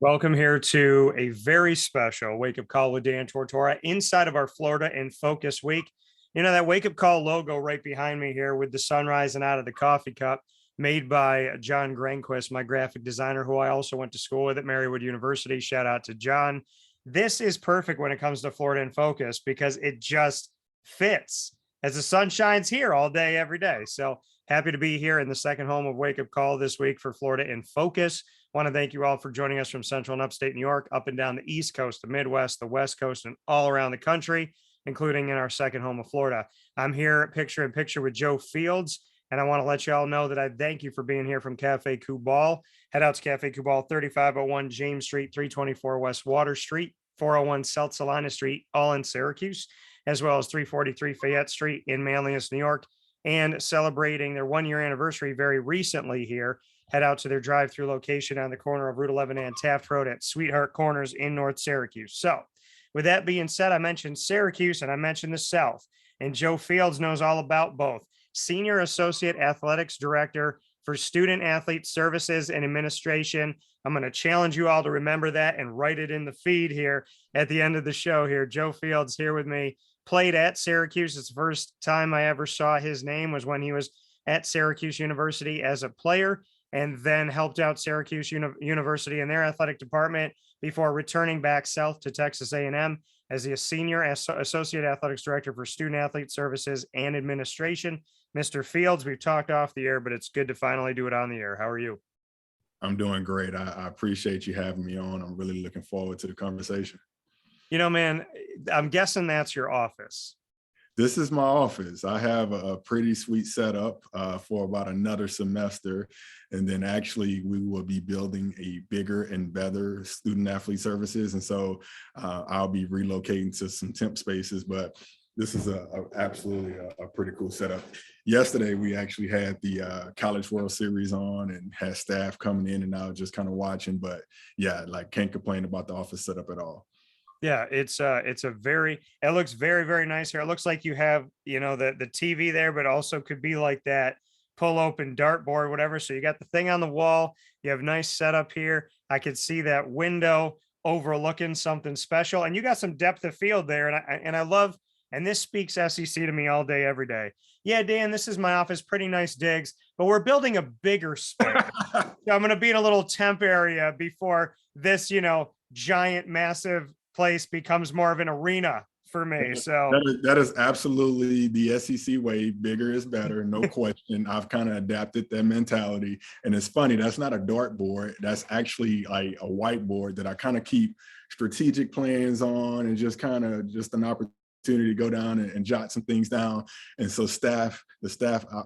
Welcome here to a very special wake up call with Dan Tortora inside of our Florida in Focus week. You know, that wake up call logo right behind me here with the sun rising out of the coffee cup, made by John Granquist, my graphic designer, who I also went to school with at Marywood University. Shout out to John. This is perfect when it comes to Florida in Focus because it just fits as the sun shines here all day, every day. So happy to be here in the second home of Wake Up Call this week for Florida in Focus. Want to thank you all for joining us from Central and Upstate New York, up and down the East Coast, the Midwest, the West Coast, and all around the country, including in our second home of Florida. I'm here picture in picture with Joe Fields, and I want to let you all know that I thank you for being here from Cafe Kubal. Head out to Cafe Kubal, 3501 James Street, 324 West Water Street, 401 South Salina Street, all in Syracuse, as well as 343 Fayette Street in Manlius, New York, and celebrating their one-year anniversary very recently here. Head out to their drive-through location on the corner of Route 11 and Taft Road at Sweetheart Corners in North Syracuse. So with that being said, I mentioned Syracuse and I mentioned the South, and Joe Fields knows all about both. Senior Associate Athletics Director for Student Athlete Services and Administration. I'm going to challenge you all to remember that and write it in the feed here at the end of the show here. Joe Fields here with me. Played at Syracuse. It's the first time I ever saw his name was when he was at Syracuse University as a player, and then helped out Syracuse University in their athletic department before returning back south to Texas A&M as the Senior Associate Athletics Director for Student Athlete Services and Administration. Mr. Fields, we've talked off the air, but it's good to finally do it on the air. How are you? I'm doing great. I appreciate you having me on. I'm really looking forward to the conversation. You know, man, I'm guessing that's your office. This is my office. I have a pretty sweet setup for about another semester. And then actually we will be building a bigger and better student athlete services. And so I'll be relocating to some temp spaces, but this is absolutely a pretty cool setup. Yesterday, we actually had the College World Series on and had staff coming in and out just kind of watching. But yeah, like can't complain about the office setup at all. Yeah, it looks very, very nice here. It looks like you have, you know, the TV there, but also could be like that pull open dartboard, whatever. So you got the thing on the wall. You have nice setup here. I could see that window overlooking something special, and you got some depth of field there. And I love, and this speaks SEC to me all day, every day. Yeah, Dan, this is my office. Pretty nice digs, but we're building a bigger space. So I'm going to be in a little temp area before this, you know, giant, massive place becomes more of an arena for me. So that is absolutely the SEC way. Bigger is better, no question. I've kind of adapted that mentality. And it's funny, that's not a dartboard. That's actually like a whiteboard that I kind of keep strategic plans on, and just kind of just an opportunity to go down and jot some things down. And so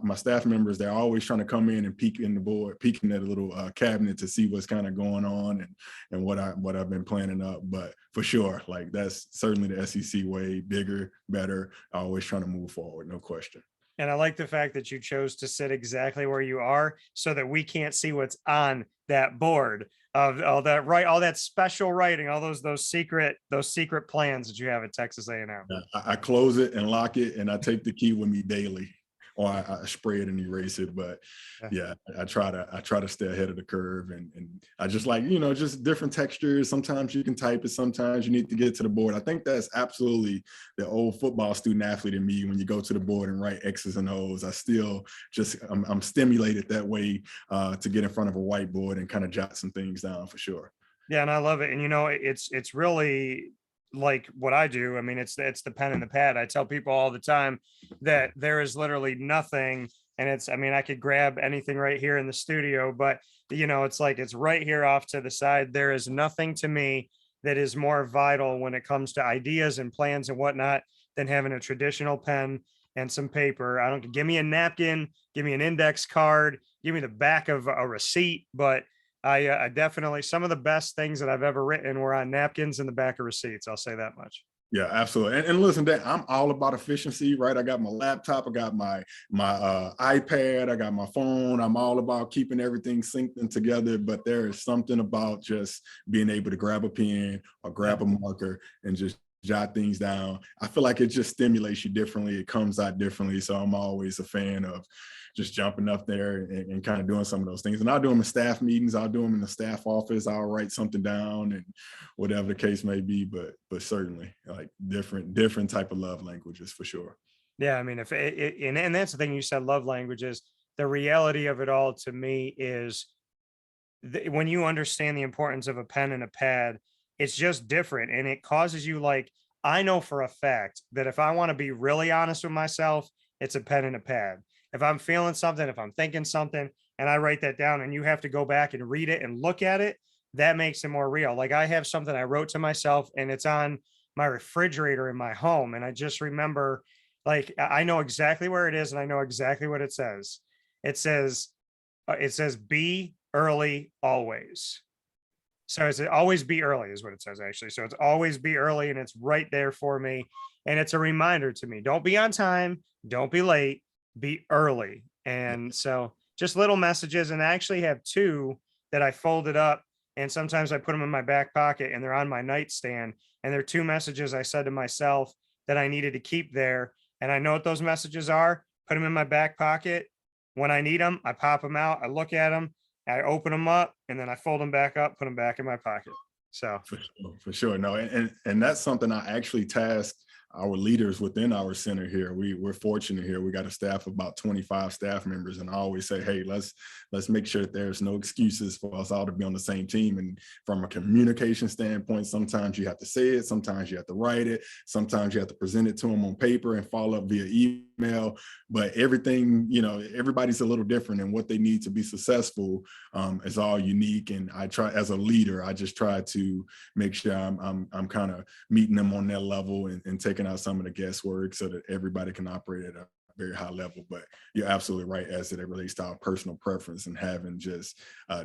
my staff members, they're always trying to come in and peek in the board, peeking at a little cabinet to see what's kind of going on and what I've been planning up. But for sure, like that's certainly the SEC way. Bigger, better, always trying to move forward, no question. And I like the fact that you chose to sit exactly where you are so that we can't see what's on that board of all that special writing, all those secret plans that you have at Texas A&M. I close it and lock it, and I take the key with me daily, or I spray it and erase it. But yeah, I try to stay ahead of the curve, and I just like, you know, just different textures. Sometimes you can type it, sometimes you need to get to the board. I think that's absolutely the old football student athlete in me. When you go to the board and write X's and O's, I still I'm stimulated that way to get in front of a whiteboard and kind of jot some things down for sure. Yeah, and I love it. And you know, it's really like what I do. I mean, it's the pen and the pad. I tell people all the time that there is literally nothing, and I could grab anything right here in the studio, but you know, it's like it's right here off to the side. There is nothing to me that is more vital when it comes to ideas and plans and whatnot than having a traditional pen and some paper. I don't give me a napkin, give me an index card, give me the back of a receipt, but I definitely, some of the best things that I've ever written were on napkins and the back of receipts. I'll say that much. Yeah, absolutely. And listen, Dan, I'm all about efficiency, right? I got my laptop, I got my iPad, I got my phone. I'm all about keeping everything synced and together. But there is something about just being able to grab a pen or grab a marker and just jot things down. I feel like it just stimulates you differently. It comes out differently. So I'm always a fan of just jumping up there and kind of doing some of those things. And I'll do them in staff meetings. I'll do them in the staff office. I'll write something down and whatever the case may be. But certainly like different type of love languages for sure. Yeah, I mean, if it, and that's the thing you said, love languages. The reality of it all to me is when you understand the importance of a pen and a pad, it's just different, and it causes you like I know for a fact that if I want to be really honest with myself, it's a pen and a pad. If I'm feeling something, if I'm thinking something, and I write that down, and you have to go back and read it and look at it, that makes it more real. Like I have something I wrote to myself, and it's on my refrigerator in my home, and I just remember like I know exactly where it is and I know exactly what it says. It says be early always. So it's always be early is what it says actually. So it's always be early and it's right there for me. And it's a reminder to me, don't be on time, don't be late, be early. And so just little messages. And I actually have two that I folded up and sometimes I put them in my back pocket and they're on my nightstand. And they're two messages I said to myself that I needed to keep there. And I know what those messages are, put them in my back pocket. When I need them, I pop them out, I look at them, I open them up, and then I fold them back up, put them back in my pocket. So For sure. No, and that's something I actually tasked our leaders within our center here. We're fortunate here. We got a staff of about 25 staff members, and I always say, hey, let's make sure that there's no excuses for us all to be on the same team. And from a communication standpoint, sometimes you have to say it, sometimes you have to write it, sometimes you have to present it to them on paper and follow up via email. But everything, everybody's a little different, and what they need to be successful is all unique. And I try, as a leader, I just try to make sure I'm kind of meeting them on that level and taking out some of the guesswork so that everybody can operate at a very high level. But you're absolutely right as it relates to our personal preference and having just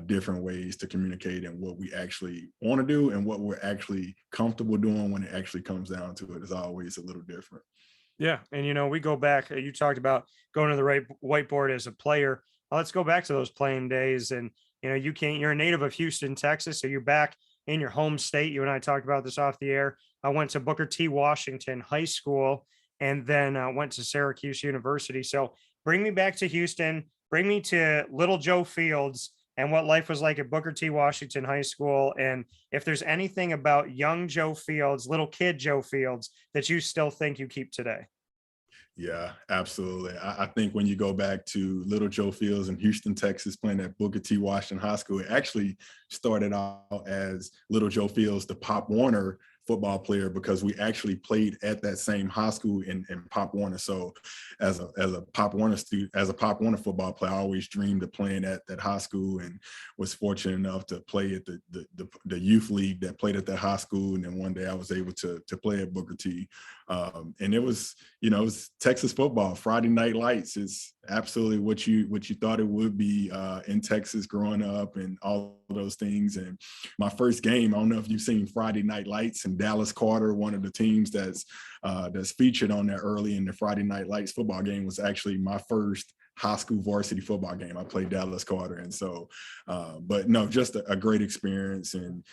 different ways to communicate and what we actually want to do and what we're actually comfortable doing when it actually comes down to it is always a little different. yeah. And we go back, you talked about going to the right whiteboard as a player. Let's go back to those playing days. And you're a native of Houston, Texas. So you're back in your home state. You and I talked about this off the air. I went to Booker T. Washington High School and then went to Syracuse University. So bring me back to Houston, bring me to little Joe Fields and what life was like at Booker T. Washington High School. And if there's anything about young Joe Fields, little kid Joe Fields, that you still think you keep today. Yeah, absolutely. I think when you go back to little Joe Fields in Houston, Texas, playing at Booker T. Washington High School, it actually started out as little Joe Fields, the Pop Warner football player, because we actually played at that same high school in Pop Warner. So as a Pop Warner student, as a Pop Warner football player, I always dreamed of playing at that high school and was fortunate enough to play at the youth league that played at that high school. And then one day I was able to play at Booker T. And it was Texas football. Friday Night Lights is absolutely what you thought it would be in Texas growing up and all those things. And my first game, I don't know if you've seen Friday Night Lights, and Dallas Carter, one of the teams that's featured on there early in the Friday Night Lights football game, was actually my first high school varsity football game. I played Dallas Carter. And so, but no, just a great experience and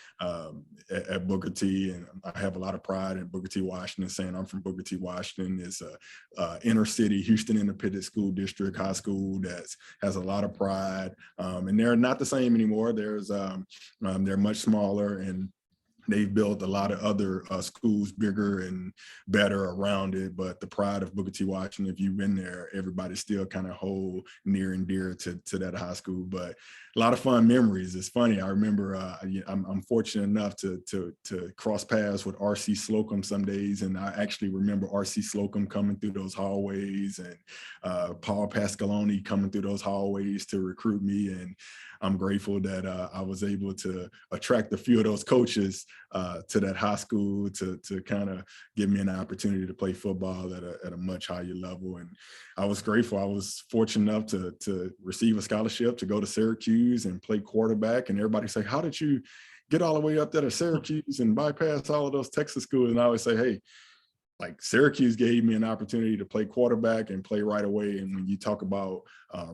at Booker T. And I have a lot of pride in Booker T. Washington, saying I'm from Booker T. Washington. It's a inner city, Houston Independent School District high school that has a lot of pride. And they're not the same anymore. They're much smaller, and they've built a lot of other schools bigger and better around it. But the pride of Booker T. Washington, if you've been there, everybody still kind of hold near and dear to that high school. But a lot of fun memories. It's funny. I remember I'm fortunate enough to cross paths with R.C. Slocum some days. And I actually remember R.C. Slocum coming through those hallways and Paul Pasqualoni coming through those hallways to recruit me. And I'm grateful that I was able to attract a few of those coaches to that high school to kind of give me an opportunity to play football at a much higher level. And I was grateful. I was fortunate enough to receive a scholarship to go to Syracuse and play quarterback. And everybody say, how did you get all the way up there to Syracuse and bypass all of those Texas schools? And I always say, hey, like Syracuse gave me an opportunity to play quarterback and play right away. And when you talk about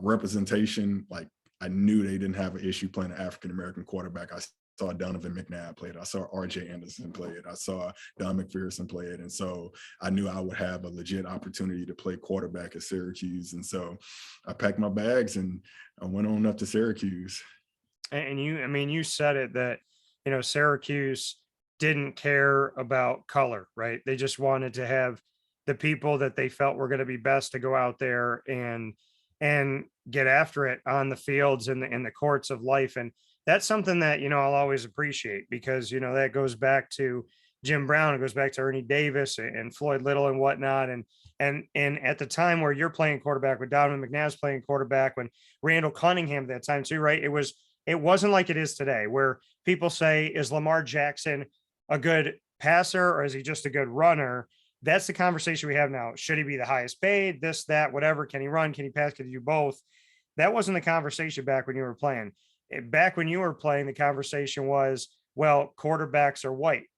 representation, like I knew they didn't have an issue playing an African-American quarterback. I saw Donovan McNabb play it. I saw RJ Anderson play it. I saw Don McPherson play it. And so I knew I would have a legit opportunity to play quarterback at Syracuse. And so I packed my bags and I went on up to Syracuse. And you said it that, Syracuse didn't care about color, right? They just wanted to have the people that they felt were going to be best to go out there and get after it on the fields and in the courts of life. And that's something that, I'll always appreciate because, that goes back to Jim Brown. It goes back to Ernie Davis and Floyd Little and whatnot. And at the time where you're playing quarterback, with Donovan McNabb's playing quarterback, when Randall Cunningham at that time too, right? It wasn't like it is today where people say, is Lamar Jackson a good passer or is he just a good runner? That's the conversation we have now. Should he be the highest paid, this, that, whatever? Can he run? Can he pass? Can he do both? That wasn't the conversation back when you were playing. Back when you were playing, the conversation was, well, quarterbacks are white.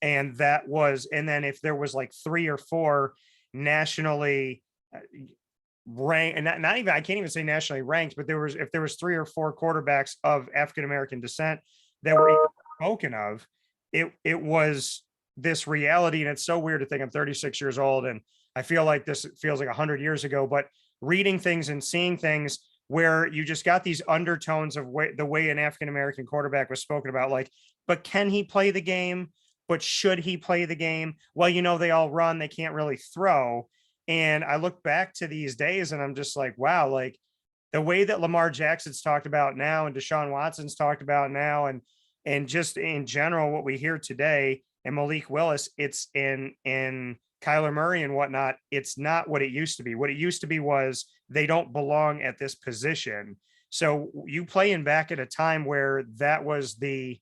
And then if there was like 3 or 4 nationally ranked, and not even, I can't even say nationally ranked, but if there was 3 or 4 quarterbacks of African-American descent that were even spoken of, it was this reality. And it's so weird to think I'm 36 years old and I feel like this feels like 100 years ago, but reading things and seeing things where you just got these undertones of the way an African-American quarterback was spoken about, like, but can he play the game? But should he play the game? Well, they all run, they can't really throw. And I look back to these days and I'm just like, wow, like the way that Lamar Jackson's talked about now and Deshaun Watson's talked about now, and just in general, what we hear today, and Malik Willis, it's in Kyler Murray and whatnot, it's not what it used to be. What it used to be was they don't belong at this position. So you playing back at a time where that was the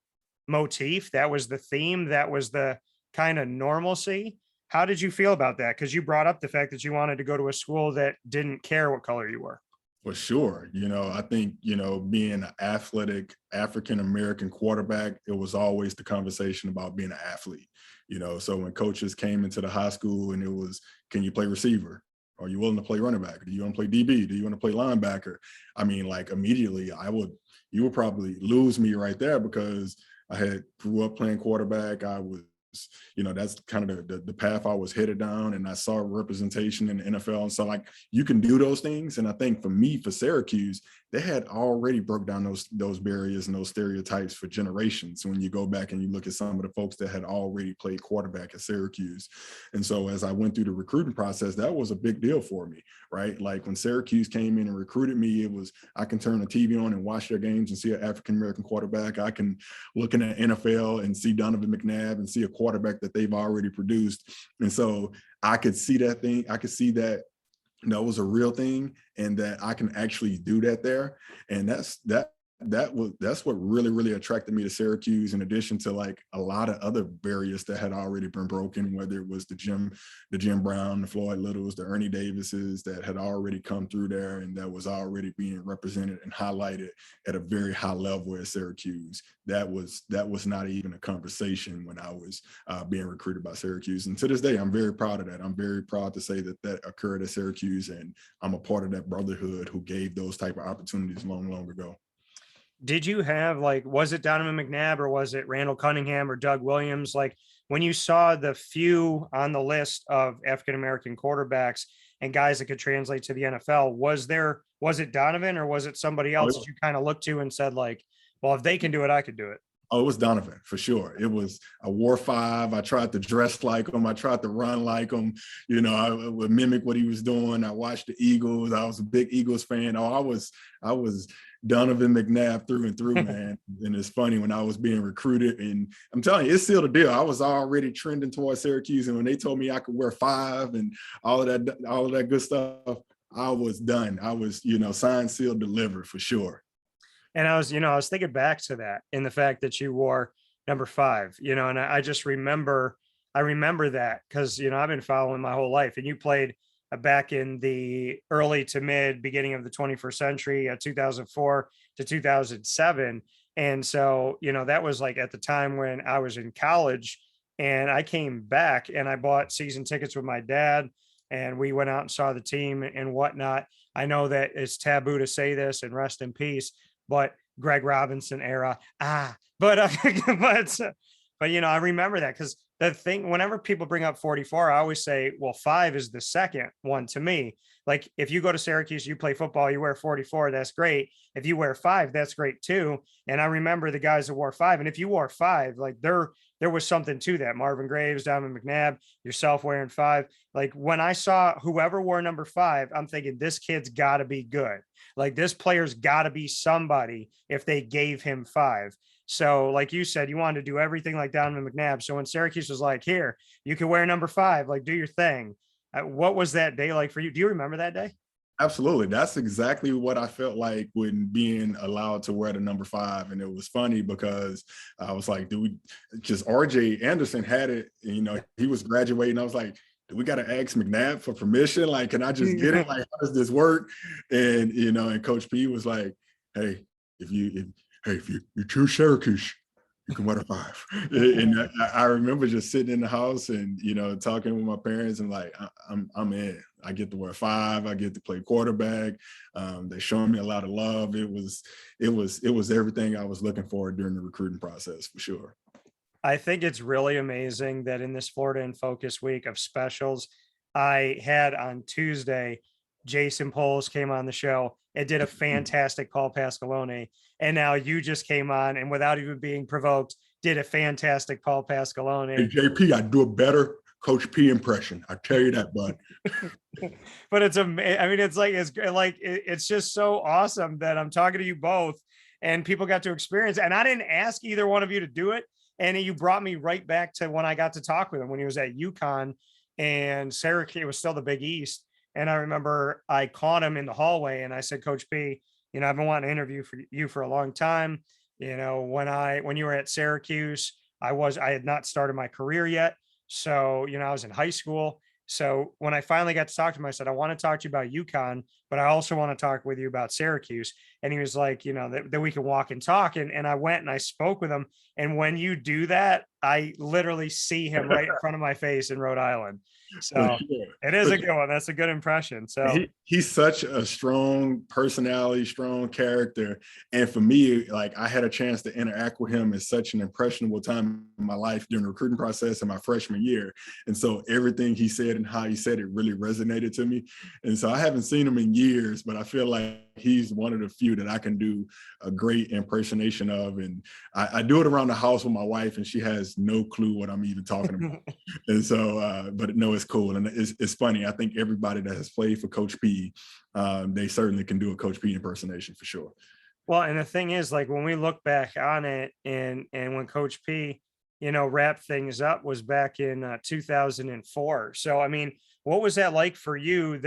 motif, that was the theme, that was the kind of normalcy. How did you feel about that? Because you brought up the fact that you wanted to go to a school that didn't care what color you were. For sure. I think, being an athletic African-American quarterback, it was always the conversation about being an athlete, so when coaches came into the high school and it was, can you play receiver? Are you willing to play running back? Do you want to play DB? Do you want to play linebacker? I mean, like immediately you would probably lose me right there because I grew up playing quarterback. I was, that's kind of the path I was headed down, and I saw representation in the NFL. And so like you can do those things. And I think for Syracuse, they had already broke down those barriers and those stereotypes for generations. When you go back and you look at some of the folks that had already played quarterback at Syracuse. And so as I went through the recruiting process, that was a big deal for me, right? Like when Syracuse came in and recruited me, it was, I can turn the TV on and watch their games and see an African-American quarterback. I can look in the NFL and see Donovan McNabb and see a quarterback that they've already produced. And so I could see that thing. I could see that was a real thing and that I can actually do that there. And that's what really, really attracted me to Syracuse, in addition to like a lot of other barriers that had already been broken, whether it was the Jim Brown, the Floyd Littles, the Ernie Davises that had already come through there and that was already being represented and highlighted at a very high level at Syracuse. That was not even a conversation when I was being recruited by Syracuse. And to this day, I'm very proud of that. I'm very proud to say that occurred at Syracuse, and I'm a part of that brotherhood who gave those type of opportunities long, long ago. Did you have was it Donovan McNabb or was it Randall Cunningham or Doug Williams? Like when you saw the few on the list of African-American quarterbacks and guys that could translate to the NFL, was it Donovan or was it somebody else that you kind of looked to and said like, well, if they can do it, I could do it? Oh, it was Donovan for sure. It was, I wore 5. I tried to dress like him. I tried to run like him. I would mimic what he was doing. I watched the Eagles. I was a big Eagles fan. Oh, I was Donovan McNabb through and through, man. And it's funny when I was being recruited, and I'm telling you, it's still the deal. I was already trending towards Syracuse, and when they told me I could wear 5 and all of that good stuff, I was done. I was, signed, sealed, delivered for sure. And I was thinking back to that in the fact that you wore number 5, and I just remember that because, I've been following my whole life, and you played back in the early to mid beginning of the 21st century, 2004 to 2007. And so, that was like at the time when I was in college, and I came back and I bought season tickets with my dad, and we went out and saw the team and whatnot. I know that it's taboo to say this, and rest in peace, but Greg Robinson era. But but I remember that because the thing, whenever people bring up 44, I always say, well, 5 is the second one to me. Like if you go to Syracuse, you play football, you wear 44, that's great. If you wear 5, that's great too. And I remember the guys that wore 5. And if you wore 5, like there was something to that. Marvin Graves, Donovan McNabb, yourself wearing 5. Like when I saw whoever wore number 5, I'm thinking this kid's got to be good. Like this player's got to be somebody if they gave him 5. So like you said, you wanted to do everything like Donovan McNabb. So when Syracuse was like, here, you can wear number 5, like do your thing. What was that day like for you? Do you remember that day? Absolutely. That's exactly what I felt like when being allowed to wear the number 5. And it was funny because I was like, just RJ Anderson had it, and, he was graduating. I was like, do we got to ask McNabb for permission? Like, can I just get it? Like, how does this work? And, and Coach P was like, hey, if you choose Syracuse, you can wear a 5. And I remember just sitting in the house and, talking with my parents and like, I'm in. I get to wear 5. I get to play quarterback. They showing me a lot of love. It was everything I was looking for during the recruiting process for sure. I think it's really amazing that in this Florida in Focus week of specials, I had on Tuesday, Jason Poles came on the show. It did a fantastic Paul Pasqualoni. And now you just came on and without even being provoked, did a fantastic Paul Pasqualoni. Hey, JP, I do a better Coach P impression. I tell you that, bud. But it's just so awesome that I'm talking to you both and people got to experience. And I didn't ask either one of you to do it. And you brought me right back to when I got to talk with him when he was at UConn and Syracuse. It was still the Big East. And I remember I caught him in the hallway and I said, Coach P, I've been wanting to interview for you for a long time. When you were at Syracuse, I had not started my career yet. So, I was in high school. So when I finally got to talk to him, I said, I want to talk to you about UConn, but I also want to talk with you about Syracuse. And he was like, that we can walk and talk. And I went and I spoke with him. And when you do that, I literally see him right in front of my face in Rhode Island. So it is a good one. That's a good impression. So he's such a strong personality, strong character. And for me, like I had a chance to interact with him at such an impressionable time in my life during the recruiting process in my freshman year. And so everything he said and how he said it really resonated to me. And so I haven't seen him in years, but I feel like he's one of the few that I can do a great impersonation of. And I do it around the house with my wife and she has no clue what I'm even talking about. And so, but no, it's cool. And it's funny. I think everybody that has played for Coach P, they certainly can do a Coach P impersonation for sure. Well, and the thing is, like when we look back on it and when Coach P, wrapped things up was back in 2004. So, I mean, what was that like for you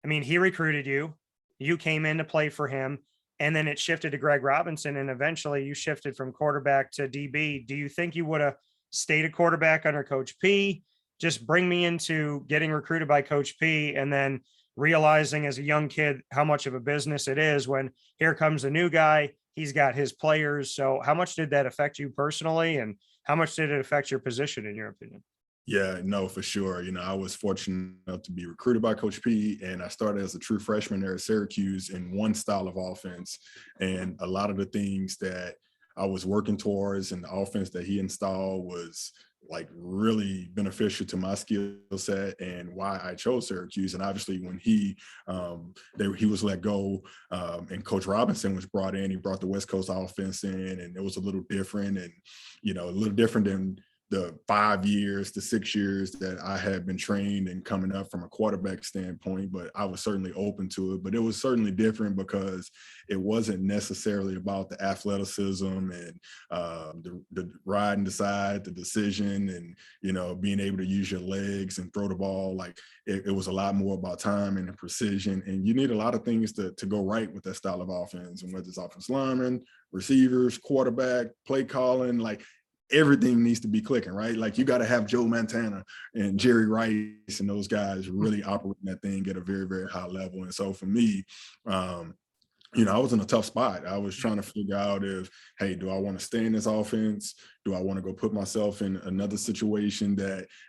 he recruited you, you came in to play for him, and then it shifted to Greg Robinson and eventually you shifted from quarterback to DB. Do you think you would have stayed a quarterback under Coach P? Just bring me into getting recruited by Coach P and then realizing as a young kid how much of a business it is when here comes a new guy, he's got his players. So how much did that affect you personally and how much did it affect your position in your opinion? Yeah, no, for sure. I was fortunate enough to be recruited by Coach P, and I started as a true freshman there at Syracuse in one style of offense. And a lot of the things that I was working towards and the offense that he installed was like really beneficial to my skill set and why I chose Syracuse. And obviously when he was let go and Coach Robinson was brought in, he brought the West Coast offense in, and it was a little different and, a little different than the 5 years to 6 years that I had been trained and coming up from a quarterback standpoint, but I was certainly open to it. But it was certainly different because it wasn't necessarily about the athleticism and the ride and decide, the decision, and being able to use your legs and throw the ball. Like it was a lot more about timing and precision, and you need a lot of things to go right with that style of offense. And whether it's offensive linemen, receivers, quarterback, play calling, like everything needs to be clicking, right? Like you got to have Joe Montana and Jerry Rice and those guys really operating that thing at a very, very high level. And so for me, I was in a tough spot. I was trying to figure out hey, do I want to stay in this offense? Do I want to go put myself in another situation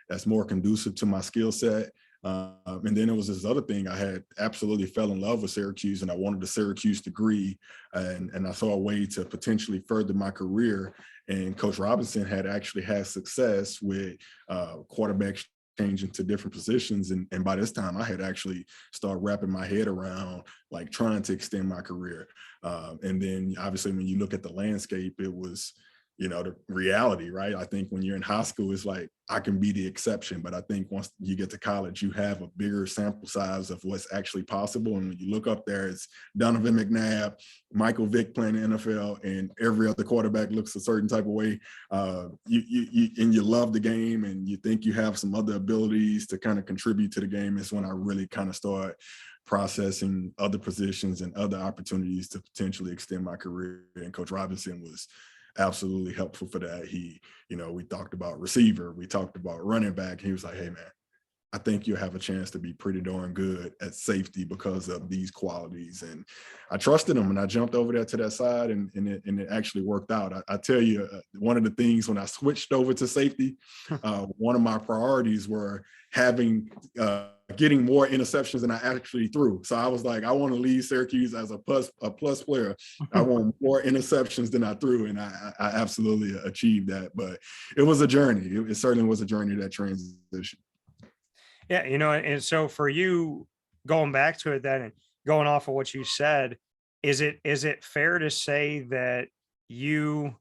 that's more conducive to my skill set? And then it was this other thing. I had absolutely fell in love with Syracuse, and I wanted a Syracuse degree, and I saw a way to potentially further my career. And Coach Robinson had actually had success with quarterbacks changing to different positions. And by this time, I had actually started wrapping my head around like trying to extend my career. And then obviously when you look at the landscape, it was, the reality, right? I think when you're in high school, it's like, I can be the exception. But I think once you get to college, you have a bigger sample size of what's actually possible. And when you look up there, it's Donovan McNabb, Michael Vick playing the NFL, and every other quarterback looks a certain type of way. You love the game, and you think you have some other abilities to kind of contribute to the game. It's when I really kind of start processing other positions and other opportunities to potentially extend my career. And Coach Robinson was absolutely helpful for that. We talked about receiver, we talked about running back. He was like, hey man, I think you'll have a chance to be pretty darn good at safety because of these qualities. And I trusted him, and I jumped over there to that side, and it actually worked out. I tell you, one of the things when I switched over to safety, one of my priorities were getting more interceptions than I actually threw. So I was like, I want to leave Syracuse as a plus player. I want more interceptions than I threw, and I absolutely achieved that. But it was a journey. It certainly was a journey, that transition. Yeah, and so for you, going back to it then and going off of what you said, is it fair to say that you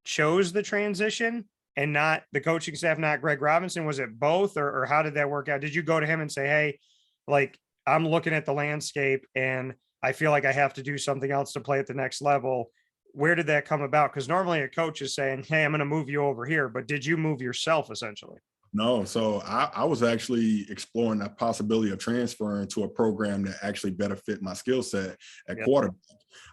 chose the transition and not the coaching staff, not Greg Robinson? Was it both, or how did that work out? Did you go to him and say, hey, like, I'm looking at the landscape and I feel like I have to do something else to play at the next level? Where did that come about? Because normally a coach is saying, hey, I'm going to move you over here, but did you move yourself essentially? No, so I was actually exploring the possibility of transferring to a program that actually better fit my skill set at quarterback.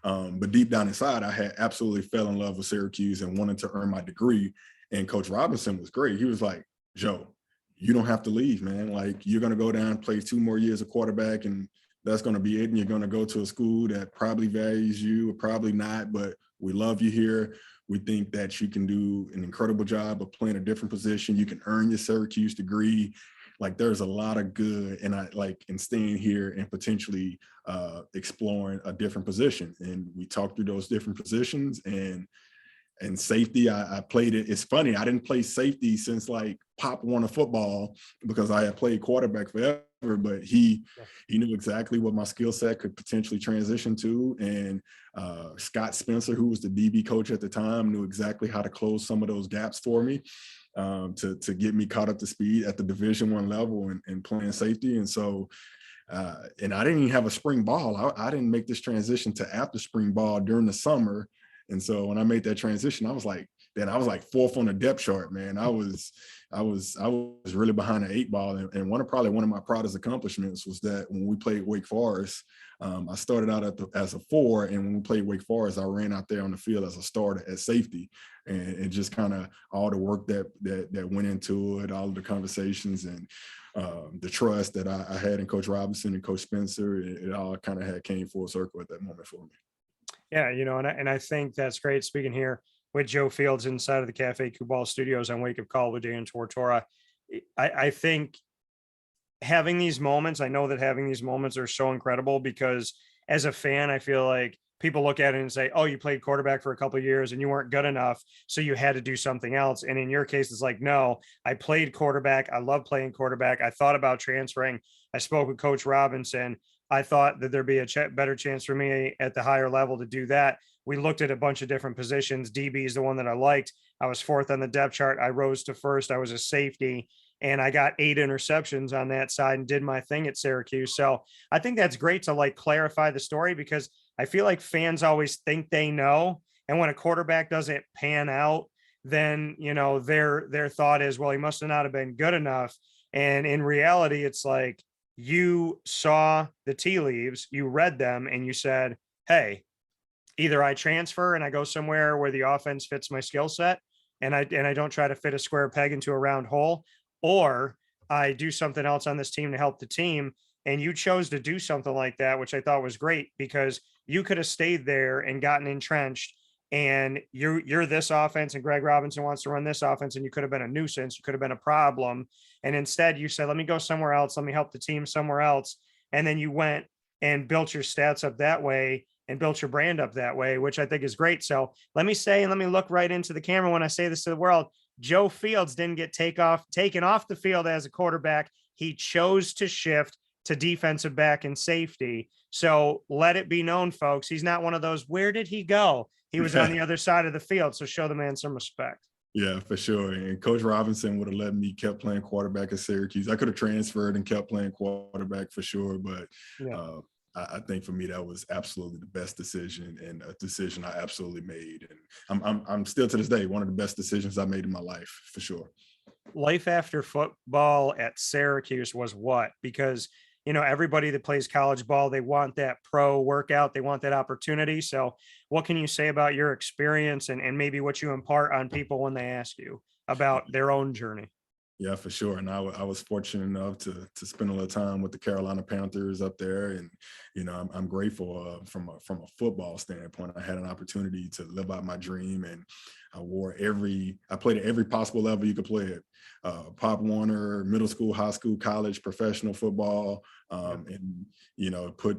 But deep down inside, I had absolutely fell in love with Syracuse and wanted to earn my degree. And Coach Robinson was great. He was like, Joe, you don't have to leave, man. Like, you're going to go down, play 2 more years of quarterback, and that's going to be it. And you're going to go to a school that probably values you, or probably not, but we love you here. We think that you can do an incredible job of playing a different position. You can earn your Syracuse degree. Like, there's a lot of good in staying here and potentially exploring a different position. And we talked through those different positions, and safety, I played it. It's funny, I didn't play safety since like Pop Warner football, because I had played quarterback forever, but he knew exactly what my skill set could potentially transition to. And Scott Spencer, who was the DB coach at the time, knew exactly how to close some of those gaps for me, to get me caught up to speed at the Division I level and playing safety. And so, and I didn't even have a spring ball. I didn't make this transition to after spring ball during the summer. And so when I made that transition, I was like 4th on the depth chart, man. I was really behind the 8 ball. And probably one of my proudest accomplishments was that when we played Wake Forest, I started out as a 4, and when we played Wake Forest, I ran out there on the field as a starter at safety. And just kind of all the work that went into it, all of the conversations and the trust that I had in Coach Robinson and Coach Spencer, it all kind of came full circle at that moment for me. Yeah, and I think that's great. Speaking here with Joe Fields inside of the Cafe Kubal Studios on Wake Up Call with Dan Tortora, I think having these moments, I know that having these moments are so incredible, because as a fan, I feel like people look at it and say, oh, you played quarterback for a couple of years and you weren't good enough, so you had to do something else. And in your case, it's like, no, I played quarterback. I love playing quarterback. I thought about transferring. I spoke with Coach Robinson. I thought that there'd be a better chance for me at the higher level to do that. We looked at a bunch of different positions. DB is the one that I liked. I was 4th on the depth chart. I rose to 1st. I was a safety, and I got 8 interceptions on that side and did my thing at Syracuse. So I think that's great to like clarify the story, because I feel like fans always think they know. And when a quarterback doesn't pan out, then, their thought is, well, he must have not have been good enough. And in reality, it's like, you saw the tea leaves, you read them, and you said, hey, either I transfer and I go somewhere where the offense fits my skill set, and I don't try to fit a square peg into a round hole, or I do something else on this team to help the team. And you chose to do something like that, which I thought was great, because you could have stayed there and gotten entrenched and you're this offense and Greg Robinson wants to run this offense, and you could have been a nuisance, you could have been a problem. And instead you said, let me go somewhere else, let me help the team somewhere else. And then you went and built your stats up that way and built your brand up that way, which I think is great. So let me say, and let me look right into the camera when I say this to the world, Joe Fields didn't get taken off the field as a quarterback. He chose to shift to defensive back and safety. So let it be known, folks, he's not one of those, where did he go? He was on the other side of the field. So show the man some respect. Yeah, for sure. And Coach Robinson would have let me kept playing quarterback at Syracuse. I could have transferred and kept playing quarterback for sure, but Yeah. I think for me that was absolutely the best decision, and a decision I absolutely made. And I'm still to this day one of the best decisions I made in my life for sure. Life after football at Syracuse was what? Because, everybody that plays college ball, they want that pro workout, they want that opportunity. So what can you say about your experience and maybe what you impart on people when they ask you about their own journey? Yeah, for sure. And I was fortunate enough to spend a little time with the Carolina Panthers up there, and I'm grateful from a football standpoint. I had an opportunity to live out my dream, and I played at every possible level you could play at. Pop Warner, middle school, high school, college, professional football, and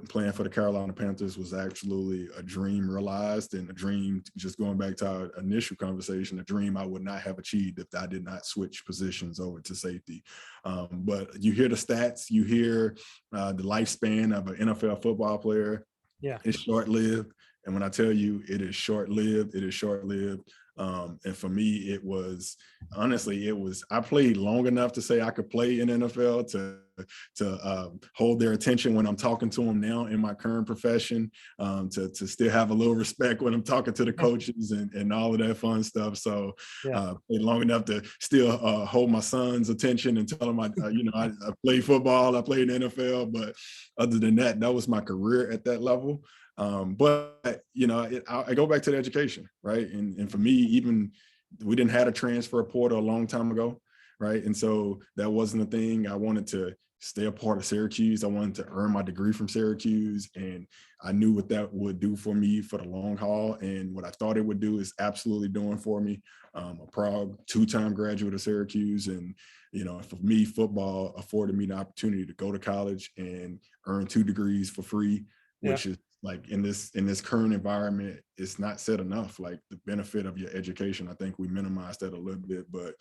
playing for the Carolina Panthers was absolutely a dream realized, and a dream, just going back to our initial conversation, a dream I would not have achieved if I did not switch positions over to safety. But you hear the stats, you hear the lifespan of an NFL football player. Yeah. It's short-lived. And when I tell you it is short-lived, it is short-lived. And for me, I played long enough to say I could play in NFL, to hold their attention when I'm talking to them now in my current profession, to still have a little respect when I'm talking to the coaches and all of that fun stuff. So played long enough to still hold my son's attention and tell him I played football, I played in NFL, but other than that, that was my career at that level. But I go back to the education, right? And for me, even we didn't have a transfer portal a long time ago, right? And so that wasn't a thing. I wanted to stay a part of Syracuse. I wanted to earn my degree from Syracuse, and I knew what that would do for me for the long haul. And what I thought it would do is absolutely doing for me. A proud two-time graduate of Syracuse, and for me, football afforded me the opportunity to go to college and earn 2 degrees for free, which is, like, in this current environment, it's not said enough. Like, the benefit of your education, I think we minimize that a little bit, but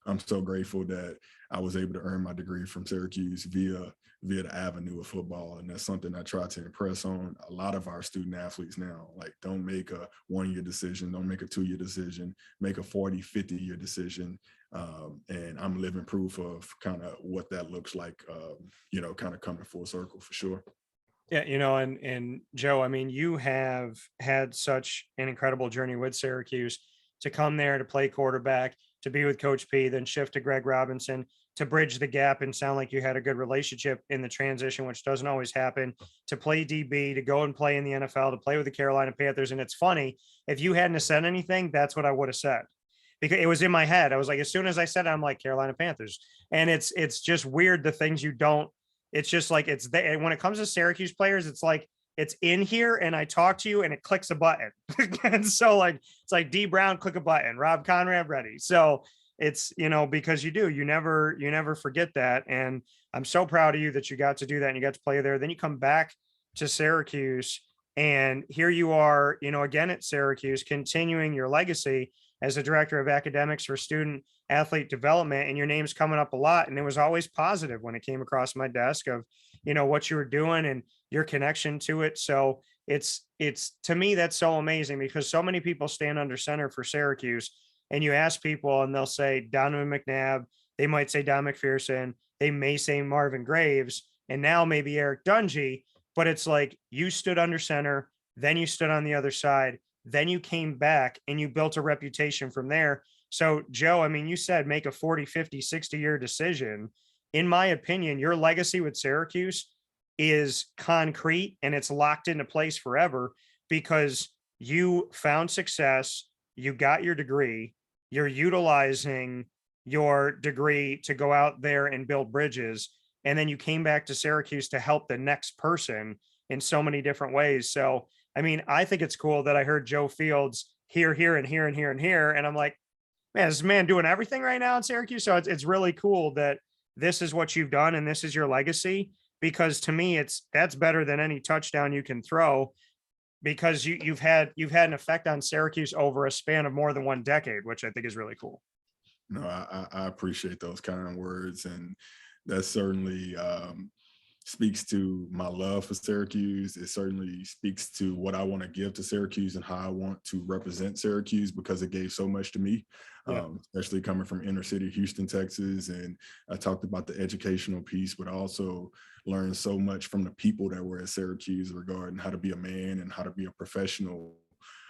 I'm so grateful that I was able to earn my degree from Syracuse via the avenue of football. And that's something I try to impress on a lot of our student athletes now. Like, don't make a 1-year decision, don't make a 2-year decision, make a 40, 50-year decision. And I'm living proof of kind of what that looks like, kind of coming full circle for sure. Yeah, and Joe, I mean, you have had such an incredible journey with Syracuse to come there to play quarterback, to be with Coach P, then shift to Greg Robinson, to bridge the gap and sound like you had a good relationship in the transition, which doesn't always happen, to play DB, to go and play in the NFL, to play with the Carolina Panthers. And it's funny, if you hadn't said anything, that's what I would have said, because it was in my head. I was like, as soon as I said it, I'm like, Carolina Panthers. And it's just weird, the things you don't. It's just like, it's there. When it comes to Syracuse players, it's like, it's in here and I talk to you and it clicks a button. And so, like, it's like D Brown, click a button, Rob Conrad, ready. So it's, because you never forget that. And I'm so proud of you that you got to do that and you got to play there. Then you come back to Syracuse, and here you are, again at Syracuse, continuing your legacy as a director of academics for student athlete development, and your name's coming up a lot. And it was always positive when it came across my desk of, what you were doing and your connection to it. So it's to me, that's so amazing, because so many people stand under center for Syracuse, and you ask people and they'll say Donovan McNabb, they might say Don McPherson, they may say Marvin Graves, and now maybe Eric Dungy, but it's like, you stood under center, then you stood on the other side, then you came back and you built a reputation from there. So Joe, I mean, you said make a 40, 50, 60-year decision. In my opinion, your legacy with Syracuse is concrete and it's locked into place forever, because you found success, you got your degree, you're utilizing your degree to go out there and build bridges. And then you came back to Syracuse to help the next person in so many different ways. So, I mean, I think it's cool that I heard Joe Fields here, here, and here, and here, and here. And I'm like, man, is this man doing everything right now in Syracuse? So it's really cool that this is what you've done and this is your legacy. Because to me, that's better than any touchdown you can throw, because you've had an effect on Syracuse over a span of more than 1 decade, which I think is really cool. No, I appreciate those kind of words, and that certainly speaks to my love for Syracuse. It certainly speaks to what I want to give to Syracuse and how I want to represent Syracuse, because it gave so much to me, Yeah. especially coming from inner city Houston, Texas. And I talked about the educational piece, but also learned so much from the people that were at Syracuse regarding how to be a man and how to be a professional.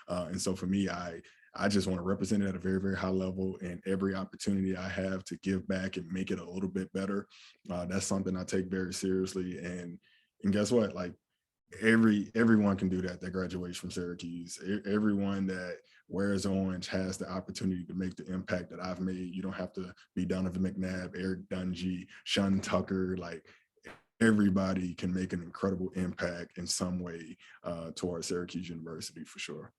And so for me, I just want to represent it at a very, very high level, and every opportunity I have to give back and make it a little bit better. That's something I take very seriously. And guess what? Like everyone can do that graduates from Syracuse. Everyone that wears orange has the opportunity to make the impact that I've made. You don't have to be Donovan McNabb, Eric Dungy, Sean Tucker. Like everybody can make an incredible impact in some way towards Syracuse University, for sure.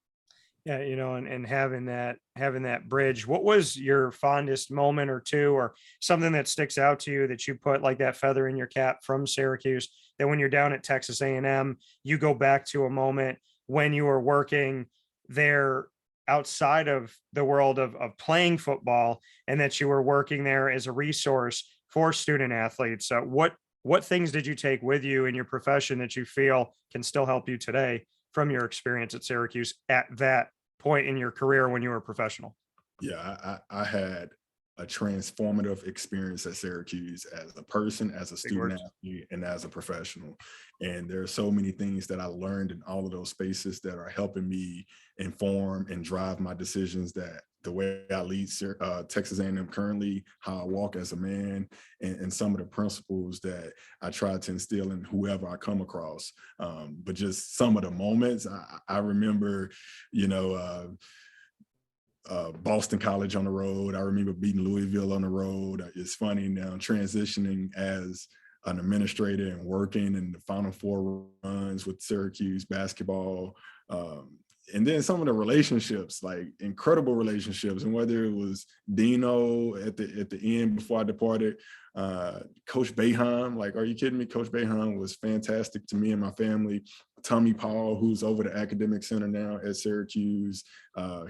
Yeah, and having that bridge. What was your fondest moment or two, or something that sticks out to you that you put like that feather in your cap from Syracuse, that when you're down at Texas A&M, you go back to a moment when you were working there outside of the world of playing football, and that you were working there as a resource for student athletes? What things did you take with you in your profession that you feel can still help you today from your experience at Syracuse at that point in your career when you were a professional? Yeah, I had a transformative experience at Syracuse as a person, as a Big student words. athlete, and as a professional. And there are so many things that I learned in all of those spaces that are helping me inform and drive my decisions, that the way I lead Texas A&M currently, how I walk as a man, and some of the principles that I try to instill in whoever I come across. But just some of the moments I remember, you know, Boston College on the road. I remember beating Louisville on the road. It's funny now transitioning as an administrator and working in the Final Four runs with Syracuse basketball. And then some of the relationships, like incredible relationships, and whether it was Dino at the end before I departed, Coach Boeheim, like, are you kidding me? Coach Boeheim was fantastic to me and my family. Tommy Paul, who's over the academic center now at Syracuse,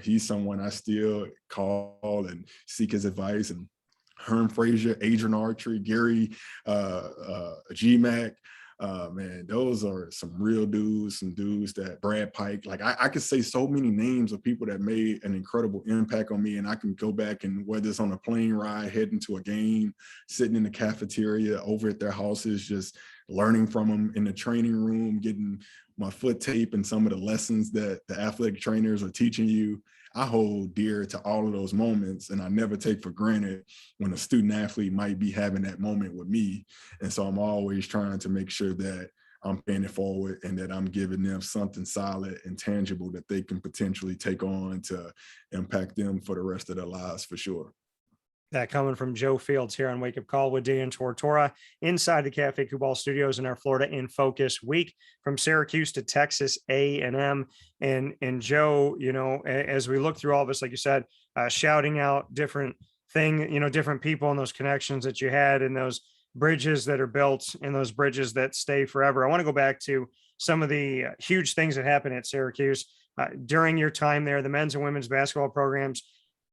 he's someone I still call and seek his advice. And Herm Frazier, Adrian Archery, Gary GMAC. Man, those are some real dudes, some dudes that Brad Pike, like I could say so many names of people that made an incredible impact on me. And I can go back, and whether it's on a plane ride, heading to a game, sitting in the cafeteria over at their houses, just learning from them in the training room, getting my foot tape and some of the lessons that the athletic trainers are teaching you. I hold dear to all of those moments, and I never take for granted when a student athlete might be having that moment with me. And so I'm always trying to make sure that I'm paying it forward and that I'm giving them something solid and tangible that they can potentially take on to impact them for the rest of their lives, for sure. That coming from Joe Fields here on Wake Up Call with Dan Tortora inside the Cafe Kubal studios in our Florida in Focus week, from Syracuse to Texas A&M. And Joe, as we look through all this, like you said, shouting out different different people and those connections that you had, and those bridges that are built and those bridges that stay forever. I want to go back to some of the huge things that happened at Syracuse during your time there. The men's and women's basketball programs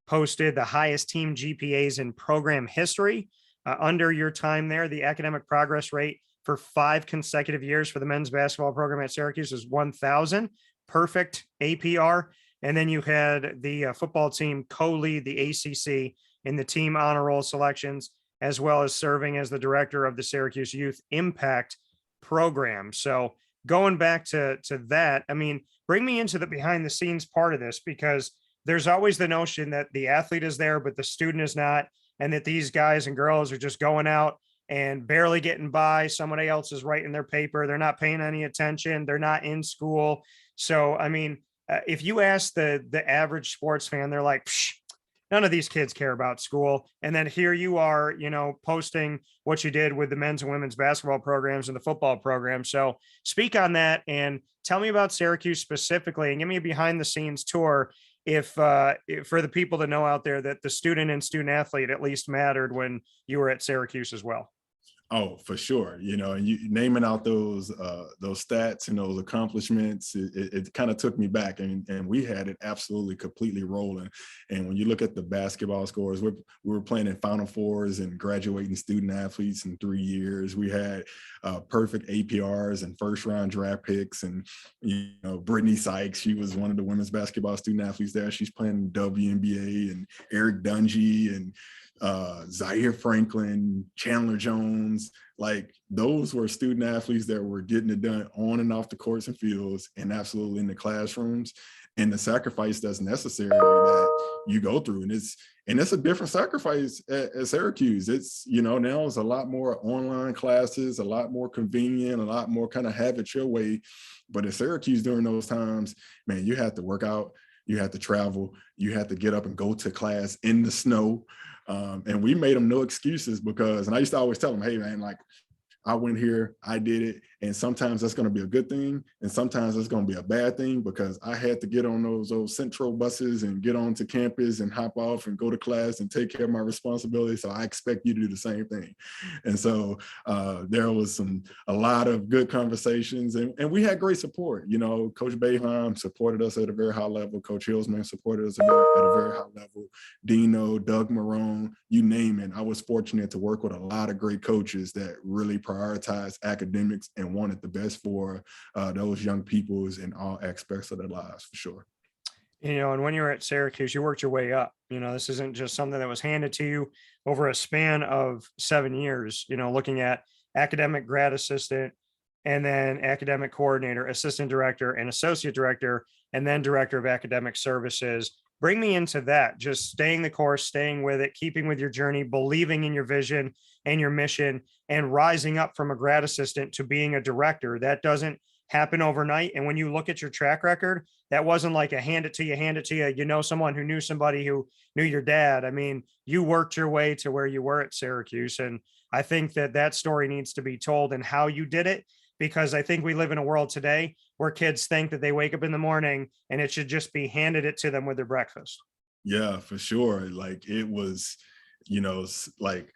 posted the highest team GPAs in program history under your time there. The academic progress rate for 5 consecutive years for the men's basketball program at Syracuse was 1,000, perfect APR. And then you had the football team co-lead the ACC in the team honor roll selections, as well as serving as the director of the Syracuse Youth Impact Program. So going back to that, I mean, bring me into the behind the scenes part of this, because there's always the notion that the athlete is there, but the student is not, and that these guys and girls are just going out and barely getting by. Somebody else is writing their paper. They're not paying any attention. They're not in school. So, I mean, if you ask the average sports fan, they're like, psh, none of these kids care about school. And then here you are, posting what you did with the men's and women's basketball programs and the football program. So speak on that and tell me about Syracuse specifically, and give me a behind the scenes tour if for the people to know out there that the student and student athlete at least mattered when you were at Syracuse as well. Oh, for sure. And you naming out those stats and those accomplishments, it kind of took me back, and we had it absolutely completely rolling. And when you look at the basketball scores, we were playing in Final Fours and graduating student athletes in 3 years. We had perfect APRs and first round draft picks. And, Brittany Sykes, she was one of the women's basketball student athletes there. She's playing WNBA, and Eric Dungy and Zaire Franklin, Chandler Jones, like those were student athletes that were getting it done on and off the courts and fields and absolutely in the classrooms. And the sacrifice that's necessary that you go through. And it's a different sacrifice at Syracuse. It's, now it's a lot more online classes, a lot more convenient, a lot more kind of have it your way. But at Syracuse during those times, man, you had to work out, you had to travel, you had to get up and go to class in the snow. And we made them no excuses and I used to always tell them, hey man, like I went here, I did it. And sometimes that's going to be a good thing. And sometimes it's going to be a bad thing because I had to get on those Central buses and get onto campus and hop off and go to class and take care of my responsibilities. So I expect you to do the same thing. And so there was a lot of good conversations and we had great support. Coach Boeheim supported us at a very high level. Coach Hillsman supported us at a very high level. Dino, Doug Marone, you name it. I was fortunate to work with a lot of great coaches that really prioritized academics and wanted the best for those young peoples in all aspects of their lives, for sure. And when you were at Syracuse, you worked your way up. This isn't just something that was handed to you over a span of 7 years, looking at academic grad assistant and then academic coordinator, assistant director and associate director, and then director of academic services. Bring me into that, just staying the course, staying with it, keeping with your journey, believing in your vision and your mission, and rising up from a grad assistant to being a director. That doesn't happen overnight. And when you look at your track record, that wasn't like a hand it to you, someone who knew somebody who knew your dad. I mean, you worked your way to where you were at Syracuse. And I think that story needs to be told and how you did it, because I think we live in a world today where kids think that they wake up in the morning and it should just be handed it to them with their breakfast. Yeah, for sure. Like it was, like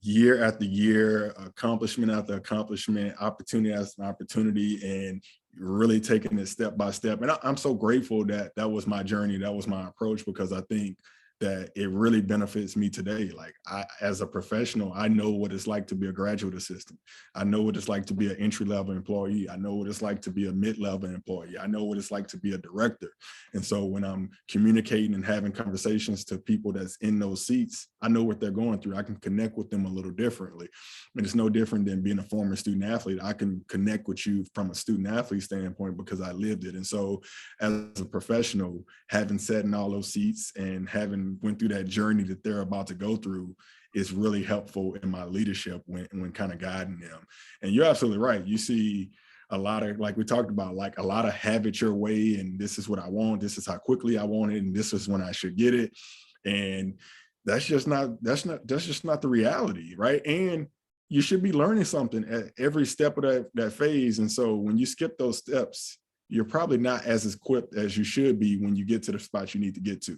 year after year, accomplishment after accomplishment, opportunity after opportunity, and really taking it step by step. And I'm so grateful that was my journey. That was my approach, because I think that it really benefits me today. Like as a professional, I know what it's like to be a graduate assistant. I know what it's like to be an entry-level employee. I know what it's like to be a mid-level employee. I know what it's like to be a director. And so when I'm communicating and having conversations to people that's in those seats, I know what they're going through. I can connect with them a little differently. And it's no different than being a former student athlete. I can connect with you from a student athlete standpoint because I lived it. And so as a professional, having sat in all those seats and having went through that journey that they're about to go through is really helpful in my leadership when kind of guiding them. And you're absolutely right. You see a lot of, like we talked about, like a lot of have it your way, and this is what I want, this is how quickly I want it, and this is when I should get it. And that's just not the reality, right? And you should be learning something at every step of that phase. And so when you skip those steps, you're probably not as equipped as you should be when you get to the spot you need to get to.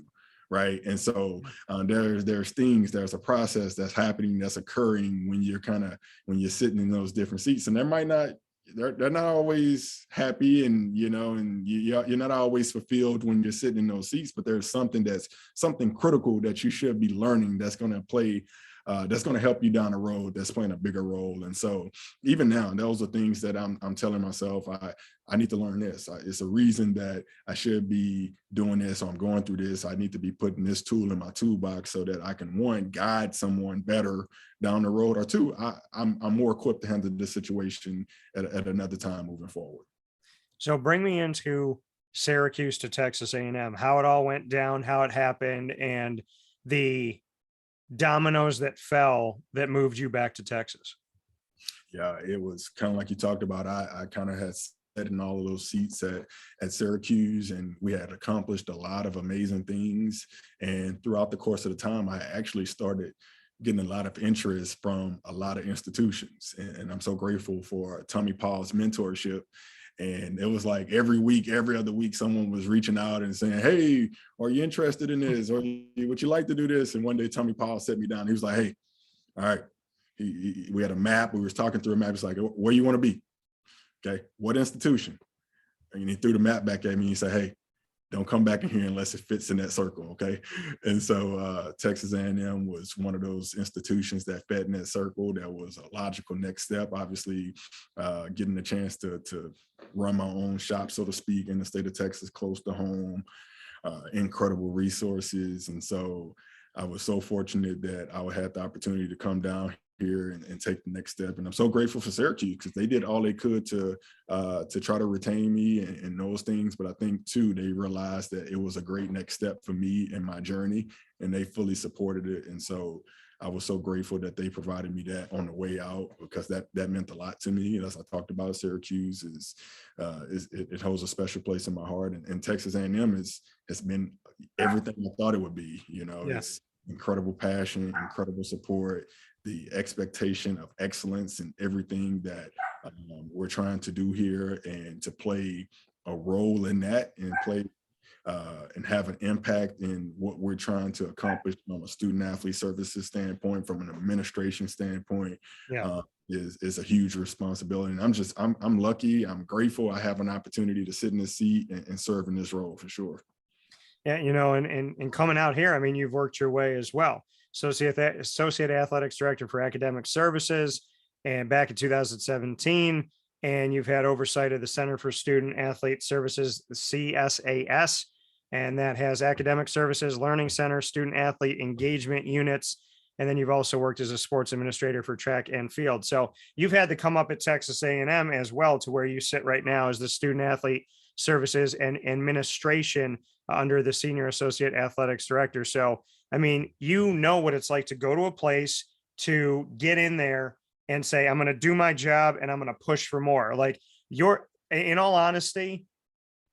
Right. And so there's a process that's happening, that's occurring when you're sitting in those different seats, and they're not always happy, and you're not always fulfilled when you're sitting in those seats, but there's something critical that you should be learning that's going to help you down the road, that's playing a bigger role. And so even now, those are things that I'm telling myself, I need to learn this. It's a reason that I should be doing this, or I'm going through this. I need to be putting this tool in my toolbox so that I can, one, guide someone better down the road, or two, I'm more equipped to handle this situation at another time moving forward. So bring me into Syracuse to Texas A&M, how it all went down, how it happened, and the dominoes that fell that moved you back to Texas. Yeah, it was kind of like you talked about. I kind of had sat in all of those seats at Syracuse, and we had accomplished a lot of amazing things. And throughout the course of the time, I actually started getting a lot of interest from a lot of institutions. And I'm so grateful for Tommy Paul's mentorship And it was like every week, every other week, someone was reaching out and saying, hey, are you interested in this? Or would you like to do this? And one day Tommy Paul set me down. He was like, hey, all right. We had a map. We was talking through a map. It's like, where you want to be? Okay. What institution? And he threw the map back at me and he said, hey, don't come back in here unless it fits in that circle, okay? And so Texas A&M was one of those institutions that fit in that circle. That was a logical next step. Obviously, getting the chance to run my own shop, so to speak, in the state of Texas, close to home, incredible resources. And so I was so fortunate that I had the opportunity to come down here and take the next step. And I'm so grateful for Syracuse because they did all they could to try to retain me and those things. But I think too, they realized that it was a great next step for me in my journey, and they fully supported it. And so I was so grateful that they provided me that on the way out, because that meant a lot to me. And as I talked about, Syracuse it holds a special place in my heart. And Texas A&M has been everything I thought it would be. You know, it's incredible passion, incredible support, the expectation of excellence in everything that we're trying to do here, and to play a role in that and play and have an impact in what we're trying to accomplish from a student athlete services standpoint, from an administration standpoint, is a huge responsibility. And I'm lucky, I'm grateful I have an opportunity to sit in this seat and serve in this role for sure. Yeah, you know, and coming out here, I mean, you've worked your way as well. Associate Athletics Director for Academic Services, and back in 2017, and you've had oversight of the Center for Student Athlete Services, the CSAS, and that has academic services, learning center, student athlete engagement units. And then you've also worked as a sports administrator for track and field. So you've had to come up at Texas A&M as well, to where you sit right now as the student athlete services and administration under the Senior Associate Athletics Director. So, I mean, you know what it's like to go to a place, to get in there and say, I'm going to do my job and I'm going to push for more. Like, in all honesty,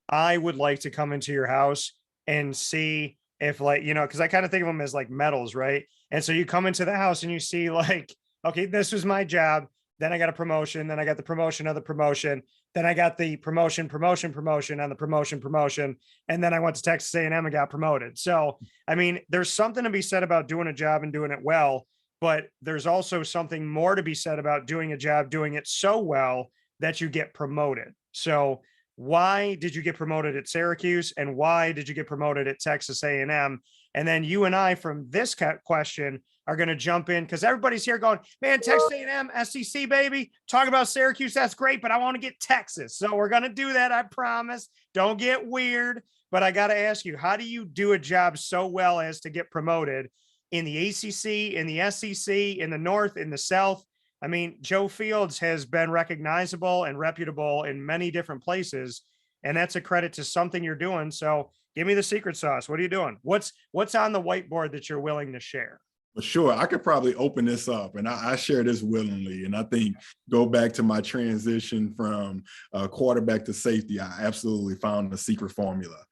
I would like to come into your house and see if, like, you know, because I kind of think of them as like medals, right? And so you come into the house and you see like, okay, this was my job. Then I got a promotion. Then I got the promotion of the promotion. Then I got the promotion on the promotion. And then I went to Texas A&M and got promoted. So, I mean, there's something to be said about doing a job and doing it well, but there's also something more to be said about doing a job, doing it so well that you get promoted. So why did you get promoted at Syracuse, and why did you get promoted at Texas A&M? And then you and I, from this question, are going to jump in, because everybody's here going, man, Texas A&M, SEC, baby. Talk about Syracuse, that's great, but I want to get Texas. So we're going to do that, I promise. Don't get weird. But I got to ask you, how do you do a job so well as to get promoted in the ACC, in the SEC, in the North, in the South? I mean, Joe Fields has been recognizable and reputable in many different places, and that's a credit to something you're doing. So give me the secret sauce. What are you doing? What's on the whiteboard that you're willing to share? For sure. I could probably open this up, and I share this willingly. And I think go back to my transition from quarterback to safety, I absolutely found the secret formula: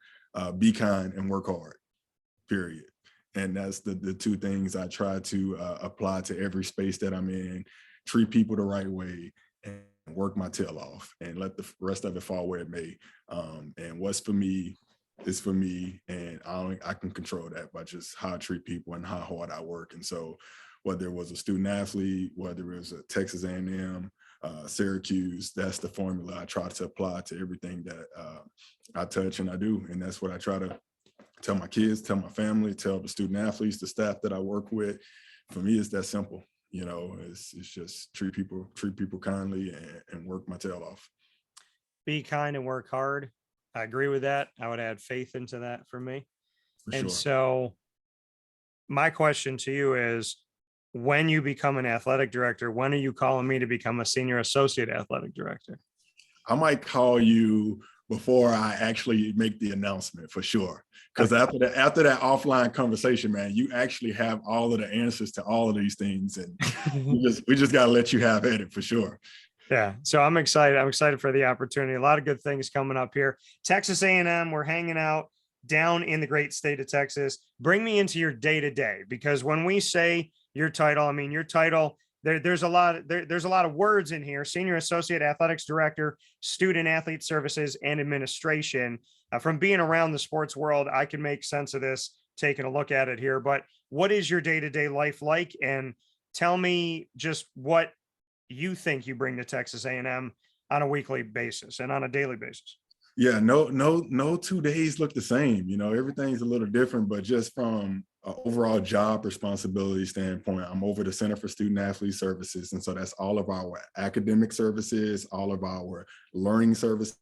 be kind and work hard, period. And that's the two things I try to apply to every space that I'm in. Treat people the right way and work my tail off, and let the rest of it fall where it may. And what's for me is for me, and I can control that by just how I treat people and how hard I work. And so whether it was a student athlete, whether it was a Texas A&M, Syracuse, that's the formula I try to apply to everything that I touch and I do. And that's what I try to tell my kids, tell my family, tell the student athletes, the staff that I work with. For me, it's that simple. You know, it's just treat people kindly and work my tail off. Be kind and work hard. I agree with that. I would add faith into that for me. For and sure. So my question to you is, when you become an athletic director, when are you calling me to become a senior associate athletic director? I might call you before I actually make the announcement, for sure. Because after that offline conversation, man, you actually have all of the answers to all of these things, and we just got to let you have at it, for sure. Yeah. So I'm excited. I'm excited for the opportunity. A lot of good things coming up here. Texas A&M, we're hanging out down in the great state of Texas. Bring me into your day-to-day, because when we say your title, I mean your title there's a lot, there's a lot of words in here. Senior Associate Athletics Director, Student Athlete Services and Administration. From being around the sports world, I can make sense of this, taking a look at it here. But what is your day-to-day life like? And tell me just what you think you bring to Texas A&M on a weekly basis and on a daily basis. Yeah, no 2 days look the same. You know, everything's a little different, but just from an overall job responsibility standpoint, I'm over the Center for Student Athlete Services. And so that's all of our academic services, all of our learning services,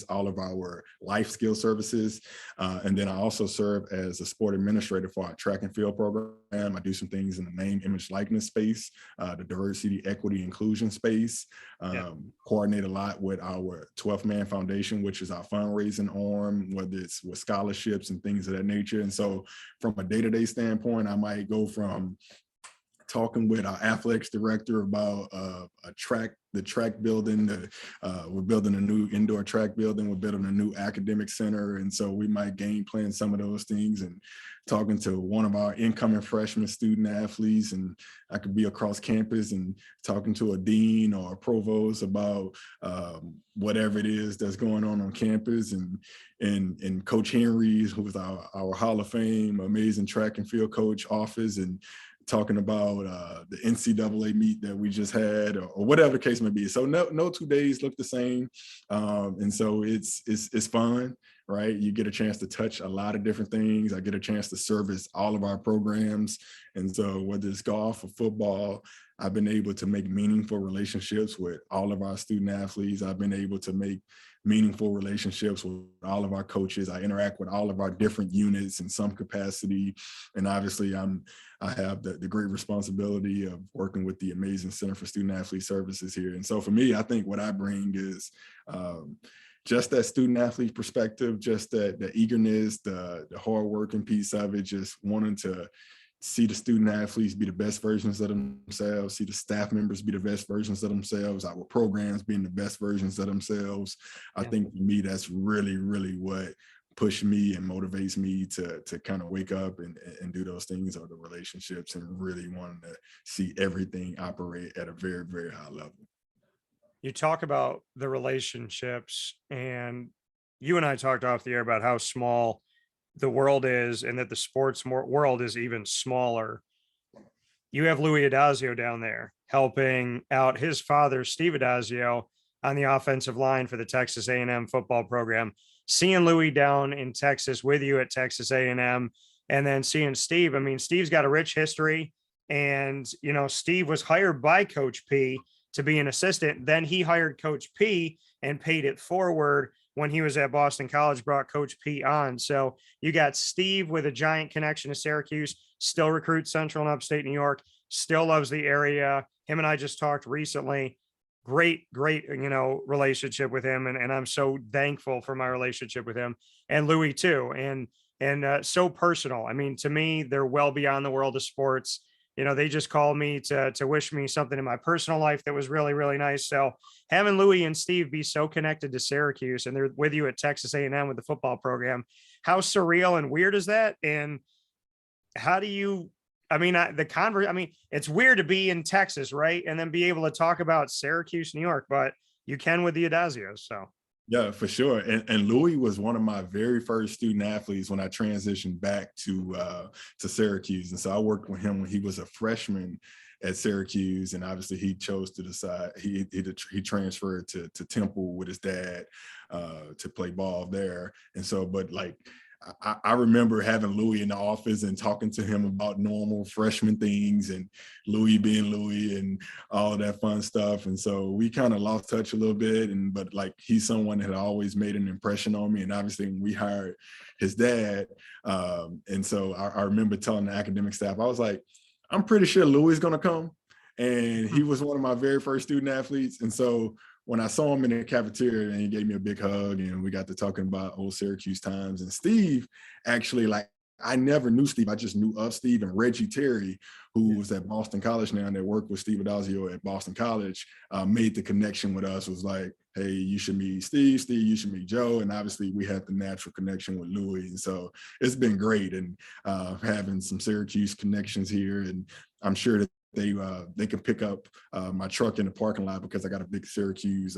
all of our life skill services. And then I also serve as a sport administrator for our track and field program. I do some things in the name, image, likeness space, the diversity, equity, inclusion space, coordinate a lot with our 12th Man Foundation, which is our fundraising arm, whether it's with scholarships and things of that nature. And so from a day-to-day standpoint, I might go from talking with our athletics director about the track building. We're building a new indoor track building. We're building a new academic center. And so we might game plan some of those things, and talking to one of our incoming freshman student athletes. And I could be across campus and talking to a dean or a provost about whatever it is that's going on campus. And Coach Henry's, who was our Hall of Fame, amazing track and field coach office, and talking about the NCAA meet that we just had, or whatever the case may be. So no 2 days look the same. And so it's fun, right? You get a chance to touch a lot of different things. I get a chance to service all of our programs. And so whether it's golf or football, I've been able to make meaningful relationships with all of our student athletes. I've been able to make meaningful relationships with all of our coaches. I interact with all of our different units in some capacity. And obviously I have the great responsibility of working with the amazing Center for Student Athlete Services here. And so for me, I think what I bring is just that student athlete perspective, just the eagerness, the hard working piece of it, just wanting to see the student athletes be the best versions of themselves, see the staff members be the best versions of themselves, our programs being the best versions of themselves. I think for me, that's really, really what pushed me and motivates me to kind of wake up and do those things, or the relationships, and really wanting to see everything operate at a very, very high level. You talk about the relationships, and you and I talked off the air about how small the world is, and that the sports world is even smaller. You have Louis Adazio down there helping out his father, Steve Adazio, on the offensive line for the Texas A&M football program. Seeing Louis down in Texas with you at Texas A&M, and then seeing Steve, I mean, Steve's got a rich history, and, you know, Steve was hired by Coach P to be an assistant. Then he hired Coach P and paid it forward when he was at Boston College, brought Coach P on. So you got Steve with a giant connection to Syracuse, still recruits Central and Upstate New York, still loves the area. Him and I just talked recently. Great, you know, relationship with him. And I'm so thankful for my relationship with him, and Louis too. And so personal. I mean, to me, they're well beyond the world of sports. You know, they just called me to wish me something in my personal life that was really, really nice. So having Louis and Steve be so connected to Syracuse, and they're with you at Texas A&M with the football program, how surreal and weird is that? And how do you, I mean, it's weird to be in Texas, right? And then be able to talk about Syracuse, New York, but you can with the Adazios. So. Yeah, for sure. And Louis was one of my very first student athletes when I transitioned back to Syracuse. And so I worked with him when he was a freshman at Syracuse. And obviously he chose to decide, he transferred to Temple with his dad to play ball there. And so, but like, I remember having Louis in the office and talking to him about normal freshman things, and Louis being Louis and all of that fun stuff. And so we kind of lost touch a little bit. But like, he's someone that had always made an impression on me. And obviously when we hired his dad, and so I remember telling the academic staff, I was like, I'm pretty sure Louis is going to come. And he was one of my very first student athletes. And so when I saw him in the cafeteria, and he gave me a big hug, and we got to talking about old Syracuse times. And Steve, actually, like, I never knew Steve. I just knew of Steve. And Reggie Terry, who was at Boston College now, and that worked with Steve Adazio at Boston College, made the connection with us, was like, hey, you should meet Steve. Steve, you should meet Joe. And obviously we had the natural connection with Louis. And so it's been great. And having some Syracuse connections here. And I'm sure that they can pick up my truck in the parking lot because I got a big Syracuse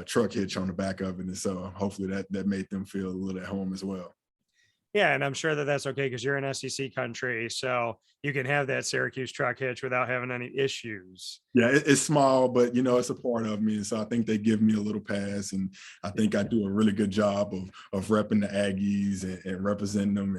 truck hitch on the back of it, and so hopefully that made them feel a little at home as well. Yeah, and I'm sure that that's okay because you're in SEC country, so you can have that Syracuse truck hitch without having any issues. Yeah, it's small, but it's a part of me, and so I think they give me a little pass, and I think I do a really good job of repping the Aggies and representing them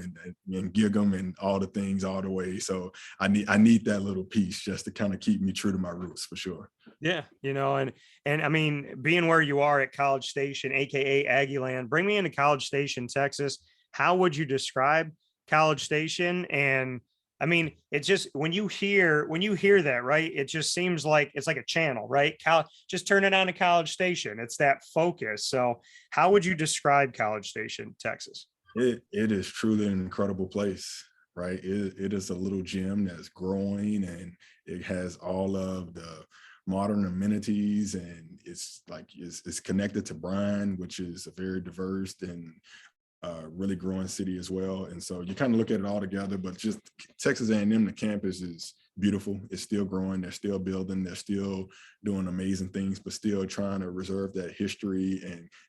and Giggum and all the things all the way. So I need that little piece just to kind of keep me true to my roots for sure. Yeah, and I mean, being where you are at College Station, aka Aggie Land, bring me into College Station, Texas. How would you describe College Station? And I mean, it's just when you hear that, right? It just seems like it's like a channel, right? Just turn it on to College Station. It's that focus. So how would you describe College Station, Texas? It is truly an incredible place, right? It is a little gym that's growing, and it has all of the modern amenities, and it's connected to Bryan, which is a very diverse and really growing city as well. And so you kind of look at it all together, but just Texas A&M, the campus is beautiful. It's still growing. They're still building. They're still doing amazing things, but still trying to reserve that history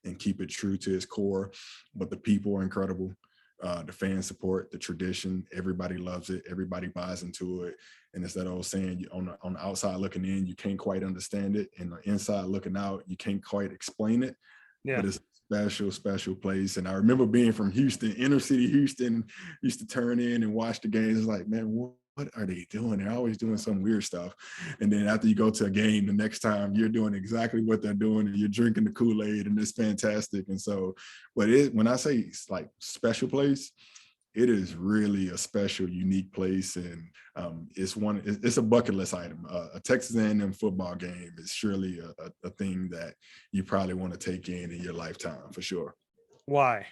and keep it true to its core. But the people are incredible. The fan support, the tradition, everybody loves it. Everybody buys into it. And it's that old saying, on the outside looking in, you can't quite understand it. And the inside looking out, you can't quite explain it. Yeah. But it's special place. And I remember being from Houston, inner city Houston, used to turn in and watch the games. It's like, man, what are they doing? They're always doing some weird stuff. And then after you go to a game, the next time you're doing exactly what they're doing, and you're drinking the Kool-Aid, and it's fantastic. And so, but when I say it's like special place, it is really a special, unique place, and it's a bucket list item. A Texas A&M football game is surely a thing that you probably want to take in your lifetime for sure. Why?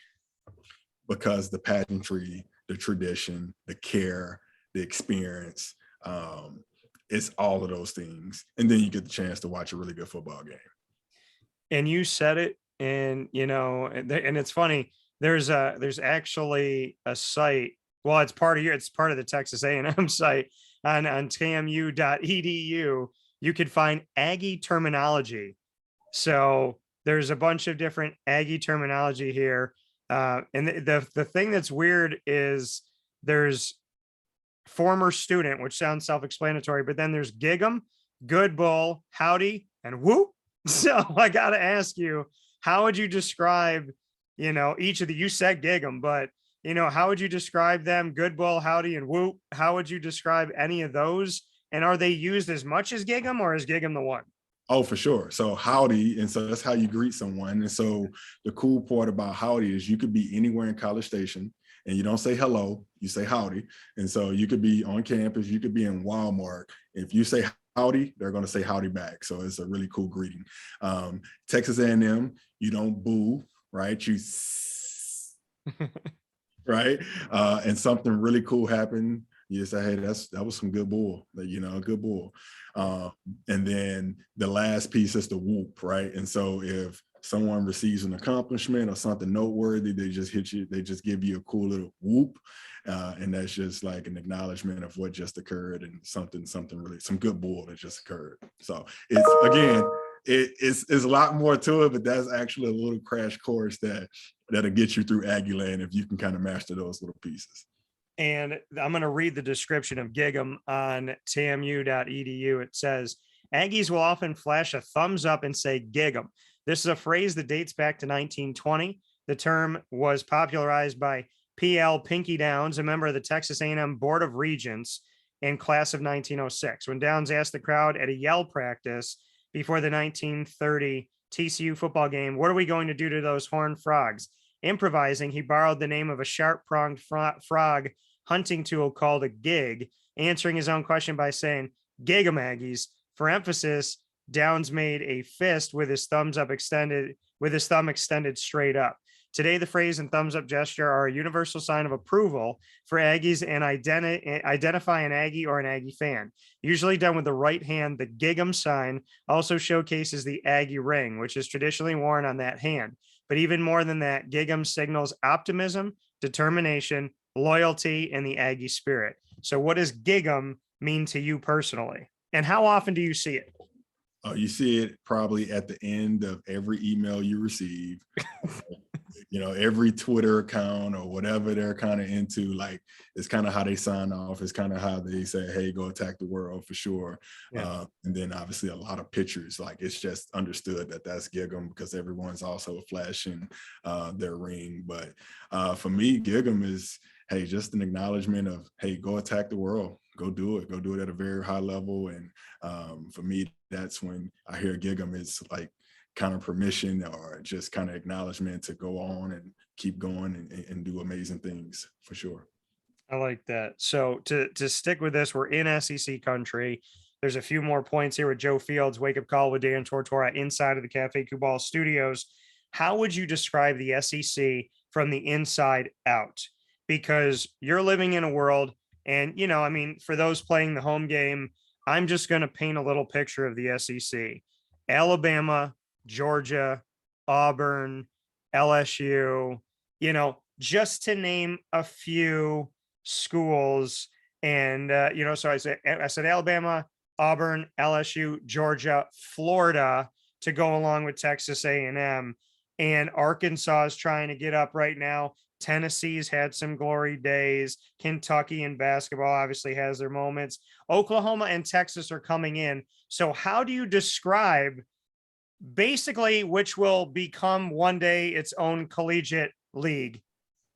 Because the pageantry, the tradition, the care, the experience, it's all of those things, and then you get the chance to watch a really good football game. And you said it, and and it's funny. There's actually a site. Well, it's part of the Texas A&M site on tamu.edu. You could find Aggie Terminology. So there's a bunch of different Aggie terminology here. And the thing that's weird is there's former student, which sounds self-explanatory, but then there's Giggum, good bull, howdy, and whoop. So I got to ask you, how would you describe each of you said Giggum, but how would you describe them? Good bull, howdy, and whoop. How would you describe any of those? And are they used as much as Giggum, or is Giggum the one? Oh, for sure. So howdy, and so that's how you greet someone. And so the cool part about howdy is you could be anywhere in College Station, and you don't say hello, you say howdy. And so you could be on campus, you could be in Walmart. If you say howdy, they're going to say howdy back. So it's a really cool greeting. Texas A&M, you don't boo, right? You right? And something really cool happened. You say, hey, that was some good bull, good bull. And then the last piece is the whoop, right? And so if someone receives an accomplishment or something noteworthy, they just hit you, they just give you a cool little whoop. And that's just like an acknowledgement of what just occurred, and something really, some good bull that just occurred. So it's, again, it's a lot more to it, but that's actually a little crash course that'll get you through Aggie Land if you can kind of master those little pieces. And I'm going to read the description of Giggum on tamu.edu. It says, Aggies will often flash a thumbs up and say Giggum. This is a phrase that dates back to 1920. The term was popularized by P.L. Pinky Downs, a member of the Texas A&M Board of Regents in class of 1906. When Downs asked the crowd at a yell practice before the 1930 TCU football game, what are we going to do to those horned frogs? Improvising, he borrowed the name of a sharp-pronged frog hunting tool called a gig, answering his own question by saying, Giggum Aggies. For emphasis, Downs made a fist with his thumb extended straight up. Today, the phrase and thumbs up gesture are a universal sign of approval for Aggies and identify an Aggie or an Aggie fan. Usually done with the right hand, the Giggum sign also showcases the Aggie ring, which is traditionally worn on that hand. But even more than that, Giggum signals optimism, determination, loyalty, and the Aggie spirit. So what does Giggum mean to you personally? And how often do you see it? You see it probably at the end of every email you receive. Every Twitter account or whatever they're kind of into, like, it's kind of how they sign off. It's kind of how they say, hey, go attack the world for sure. Yeah. And then obviously a lot of pictures, like it's just understood that that's Giggum because everyone's also flashing their ring. But for me, Giggum is, hey, just an acknowledgement of, hey, go attack the world. Go do it at a very high level. And for me, that's when I hear Giggum, it's like kind of permission or just kind of acknowledgement to go on and keep going and do amazing things for sure. I like that. So to stick with this, we're in SEC country. There's a few more points here with Joe Fields, Wake Up Call with Dan Tortora inside of the Cafe Kubal studios. How would you describe the SEC from the inside out? Because you're living in a world, and, for those playing the home game, I'm just going to paint a little picture of the SEC. Alabama, Georgia, Auburn, LSU, just to name a few schools. And, so I said Alabama, Auburn, LSU, Georgia, Florida to go along with Texas A&M. And Arkansas is trying to get up right now. Tennessee's had some glory days. Kentucky in basketball obviously has their moments. Oklahoma and Texas are coming in. So how do you describe basically which will become one day its own collegiate league?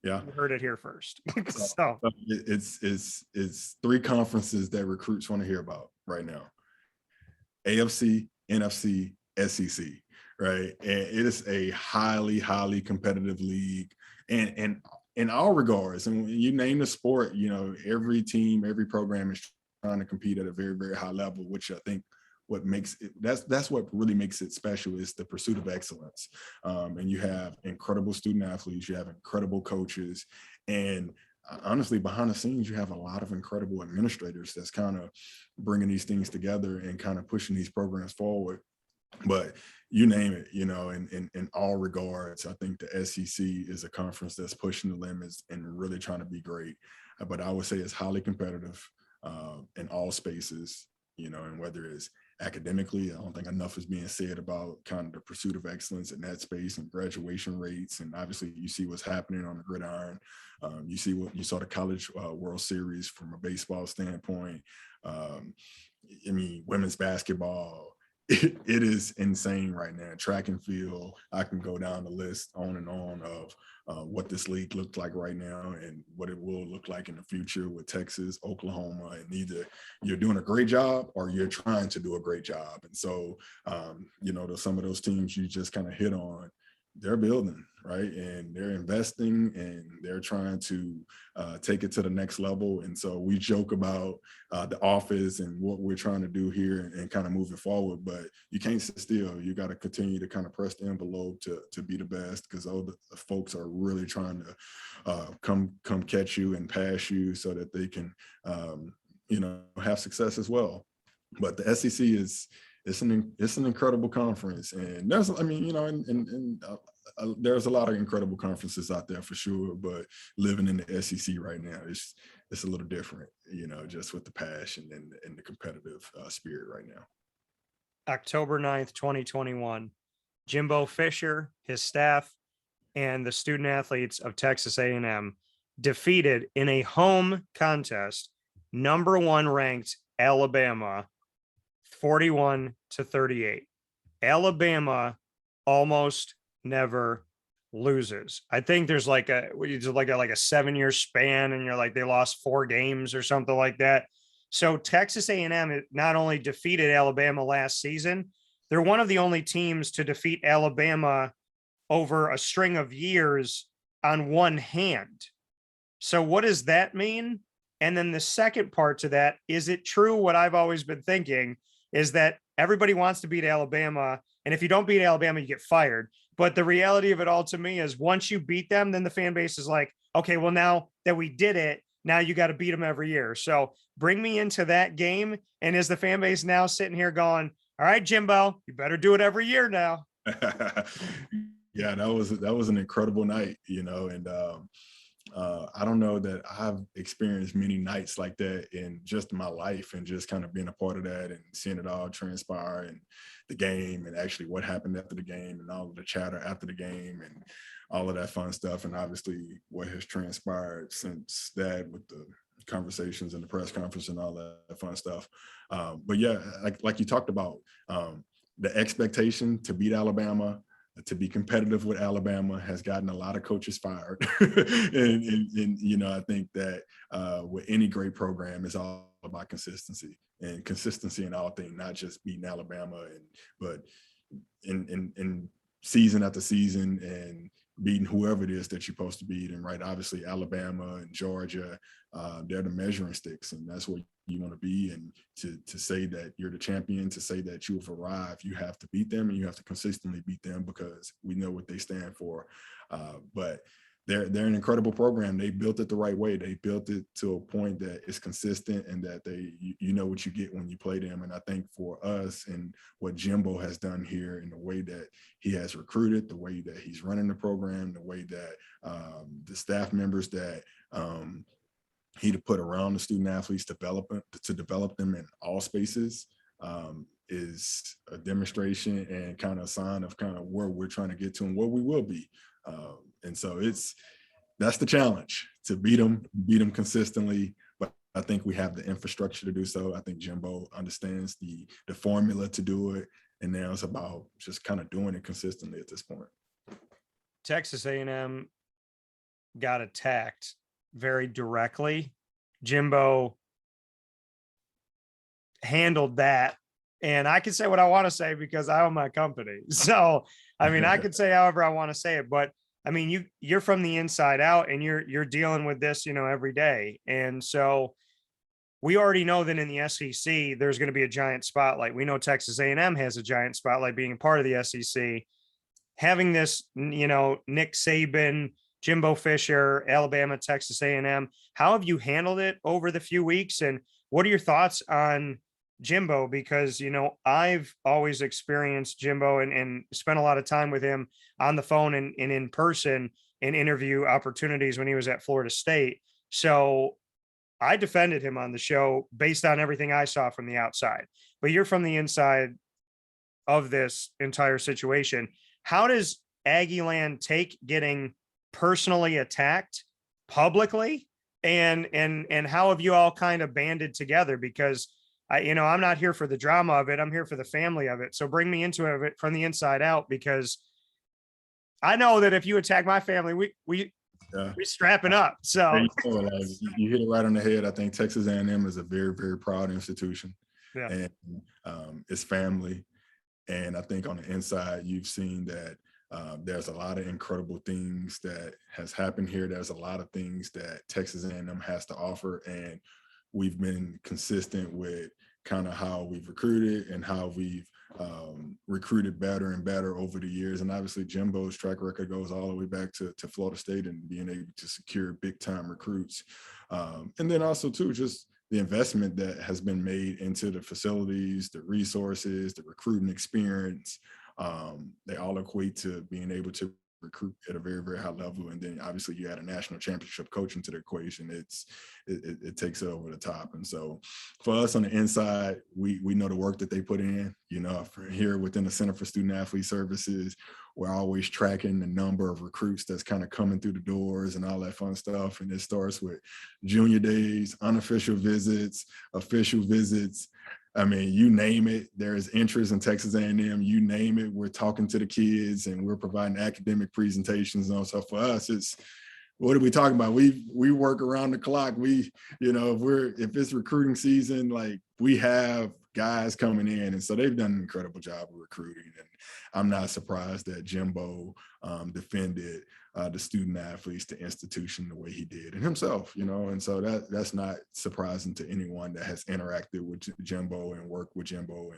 Yeah, you heard it here first. So it's three conferences that recruits want to hear about right now: AFC, NFC, SEC. Right, and it is a highly, highly competitive league, and in all regards. And when you name the sport, every team, every program is trying to compete at a very, very high level, which I think what makes it, that's what really makes it special, is the pursuit of excellence. And you have incredible student athletes, you have incredible coaches, and honestly, behind the scenes, you have a lot of incredible administrators that's kind of bringing these things together and kind of pushing these programs forward. But you name it, in all regards, I think the SEC is a conference that's pushing the limits and really trying to be great. But I would say it's highly competitive in all spaces, and whether it's academically, I don't think enough is being said about kind of the pursuit of excellence in that space and graduation rates. And obviously you see what's happening on the gridiron. You saw the College World Series from a baseball standpoint. Women's basketball, it is insane right now. Track and field, I can go down the list on and on of what this league looks like right now and what it will look like in the future with Texas, Oklahoma, and either you're doing a great job or you're trying to do a great job. And so, some of those teams you just kind of hit on, they're building, right? And they're investing and they're trying to take it to the next level. And so we joke about the office and what we're trying to do here and kind of moving forward, but you can't sit still. You got to continue to kind of press the envelope to be the best, because all the folks are really trying to come catch you and pass you so that they can, have success as well. But the SEC it's an incredible conference, and there's there's a lot of incredible conferences out there for sure. But living in the SEC right now, it's a little different, just with the passion and the competitive spirit right now. October 9th, 2021, Jimbo Fisher, his staff, and the student athletes of Texas A&M defeated in a home contest number 1 ranked Alabama 41-38. Alabama almost never loses. I think there's like a 7-year span, and you're like, they lost 4 games or something like that. So Texas A&M not only defeated Alabama last season, they're one of the only teams to defeat Alabama over a string of years on one hand. So what does that mean? And then the second part to that, is it true what I've always been thinking, is that everybody wants to beat Alabama, and if you don't beat Alabama, you get fired. But the reality of it all to me is, once you beat them, then the fan base is like, okay, well, now that we did it, now you got to beat them every year. So bring me into that game. And is the fan base now sitting here going, all right, Jimbo, you better do it every year now? Yeah, that was an incredible night, and I don't know that I've experienced many nights like that in just my life, and just kind of being a part of that and seeing it all transpire, and the game, and actually what happened after the game, and all of the chatter after the game, and all of that fun stuff. And obviously what has transpired since that, with the conversations and the press conference and all that fun stuff. But yeah, like you talked about, the expectation to beat Alabama, to be competitive with Alabama, has gotten a lot of coaches fired. and you know, I think that with any great program, it's all about consistency, and consistency in all things, not just beating Alabama, but in season after season, and beating whoever it is that you're supposed to beat. And right, obviously Alabama and Georgia, they're the measuring sticks, and that's what you want to be. And to say that you're the champion, to say that you have arrived, you have to beat them, and you have to consistently beat them, because we know what they stand for. But they're an incredible program. They built it the right way. They built it to a point that it's consistent, and that you know what you get when you play them. And I think for us, and what Jimbo has done here, in the way that he has recruited, the way that he's running the program, the way that the staff members that he put around the student athletes, to develop them in all spaces, is a demonstration and kind of a sign of kind of where we're trying to get to, and where we will be. And so that's the challenge, to beat them consistently. But I think we have the infrastructure to do so. I think Jimbo understands the formula to do it, and now it's about just kind of doing it consistently at this point. Texas A&M got attacked very directly. Jimbo handled that, and I can say what I want to say because I own my company. So, I mean, I could say however I want to say it, but I mean, you're from the inside out, and you're dealing with this, you know, every day. And so we already know that in the SEC, there's going to be a giant spotlight. We know Texas A&M has a giant spotlight being part of the SEC. Having this, you know, Nick Saban, Jimbo Fisher, Alabama, Texas A&M, how have you handled it over the few weeks? And what are your thoughts on Jimbo? Because, you know, I've always experienced Jimbo and spent a lot of time with him on the phone and in person in interview opportunities when he was at Florida State. So I defended him on the show based on everything I saw from the outside, but you're from the inside of this entire situation. How does Aggie Land take getting personally attacked publicly, and how have you all kind of banded together? Because I'm not here for the drama of it. I'm here for the family of it. So bring me into it from the inside out, because I know that if you attack my family, we strapping up. So you hit it right on the head. I think Texas A&M is a very, very proud institution, yeah. And it's family. And I think on the inside, you've seen that there's a lot of incredible things that has happened here. There's a lot of things that Texas A&M has to offer, and we've been consistent with kind of how we've recruited and how we've recruited better and better over the years. And obviously Jimbo's track record goes all the way back to Florida State and being able to secure big time recruits. And then also too, just the investment that has been made into the facilities, the resources, the recruiting experience. They all equate to being able to recruit at a very, very high level. And then obviously you add a national championship coach into the equation. It takes it over the top. And so for us on the inside, we know the work that they put in. You know, here within the Center for Student Athlete Services, we're always tracking the number of recruits that's kind of coming through the doors and all that fun stuff. And it starts with junior days, unofficial visits, official visits. I mean, you name it, there's interest in Texas A&M, you name it, we're talking to the kids and we're providing academic presentations. And so for us, it's, what are we talking about? We work around the clock. If it's recruiting season, like, we have guys coming in. And so they've done an incredible job of recruiting. And I'm not surprised that Jimbo defended the student athletes, the institution, the way he did, and himself, and so that's not surprising to anyone that has interacted with Jimbo and worked with Jimbo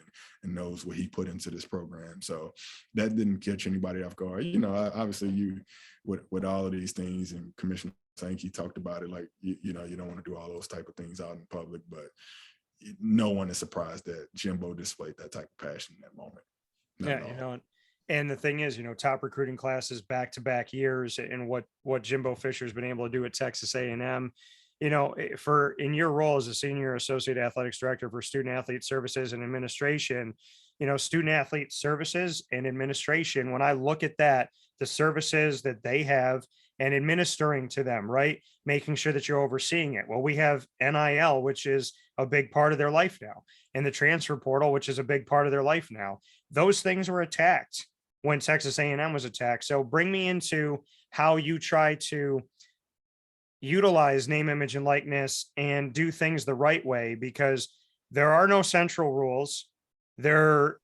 and knows what he put into this program. So that didn't catch anybody off guard. Obviously with all of these things, and Commissioner Sankey talked about it, like, you don't want to do all those type of things out in public, but no one is surprised that Jimbo displayed that type of passion in that moment. Yeah, And the thing is, top recruiting classes back-to-back years, and what Jimbo Fisher's been able to do at Texas A&M, for in your role as a senior associate athletics director for student athlete services and administration, student athlete services and administration, when I look at that, the services that they have and administering to them, right? Making sure that you're overseeing it. Well, we have NIL, which is a big part of their life now, and the transfer portal, which is a big part of their life now. Those things were attacked when Texas A&M was attacked. So bring me into how you try to utilize name, image, and likeness and do things the right way, because there are no central rules. There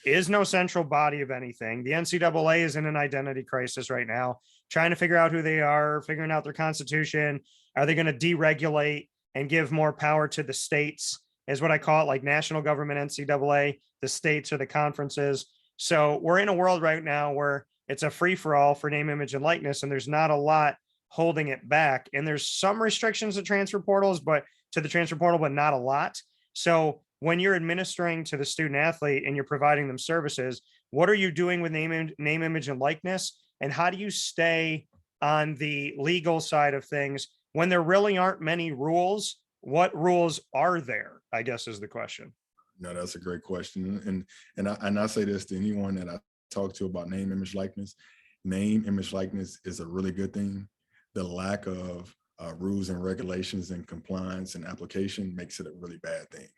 is no central body of anything. The NCAA is in an identity crisis right now, trying to figure out who they are, figuring out their constitution. Are they going to deregulate and give more power to the states, is what I call it, like national government, NCAA, the states or the conferences. So we're in a world right now where it's a free for all for name, image, and likeness, and there's not a lot holding it back. And there's some restrictions to the transfer portal, but not a lot. So when you're administering to the student athlete and you're providing them services, what are you doing with name, image, and likeness? And how do you stay on the legal side of things when there really aren't many rules? What rules are there, I guess, is the question. No, that's a great question. And I say this to anyone that I talk to about name, image, likeness. Name, image, likeness is a really good thing. The lack of rules and regulations and compliance and application makes it a really bad thing.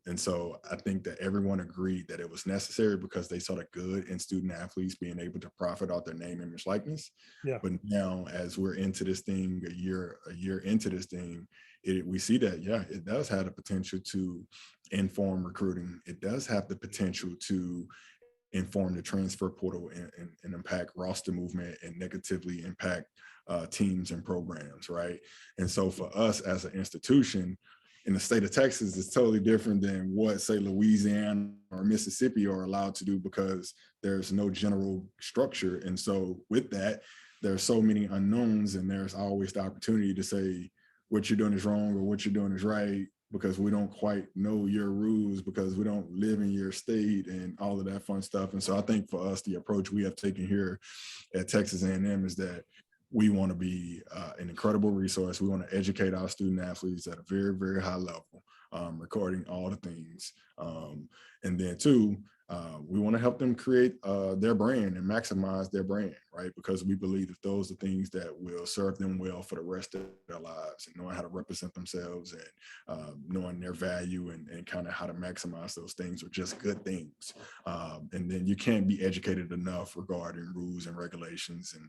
And so I think that everyone agreed that it was necessary because they saw the good in student athletes being able to profit off their name, image, likeness. Yeah. But now, as we're into this thing, a year into this thing, we see that, yeah, it does have the potential to inform recruiting. It does have the potential to inform the transfer portal and impact roster movement and negatively impact teams and programs, right? And so for us as an institution, in the state of Texas, it's totally different than what, say, Louisiana or Mississippi are allowed to do because there's no general structure. And so with that, there are so many unknowns, and there's always the opportunity to say what you're doing is wrong or what you're doing is right, because we don't quite know your rules, because we don't live in your state and all of that fun stuff. And so I think for us, the approach we have taken here at Texas A&M is that we want to be an incredible resource. We want to educate our student athletes at a very, very high level, recording all the things. And then two, we want to help them create their brand and maximize their brand, right? Because we believe that those are things that will serve them well for the rest of their lives, and knowing how to represent themselves and knowing their value and kind of how to maximize those things are just good things. And then you can't be educated enough regarding rules and regulations and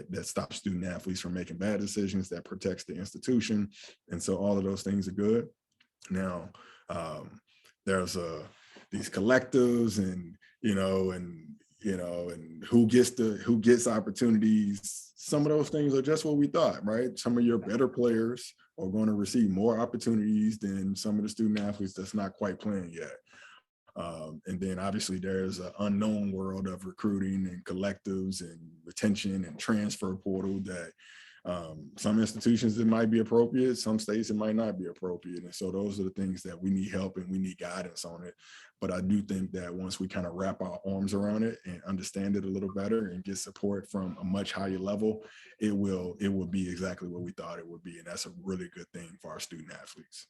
that stops student athletes from making bad decisions, that protects the institution. And so all of those things are good. Now, there's these collectives and who gets opportunities. Some of those things are just what we thought, right? Some of your better players are going to receive more opportunities than some of the student athletes that's not quite playing yet. And then obviously there's an unknown world of recruiting and collectives and retention and transfer portal that some institutions it might be appropriate, some states it might not be appropriate. And so those are the things that we need help and we need guidance on it. But I do think that once we kind of wrap our arms around it and understand it a little better and get support from a much higher level, it will be exactly what we thought it would be. And that's a really good thing for our student athletes.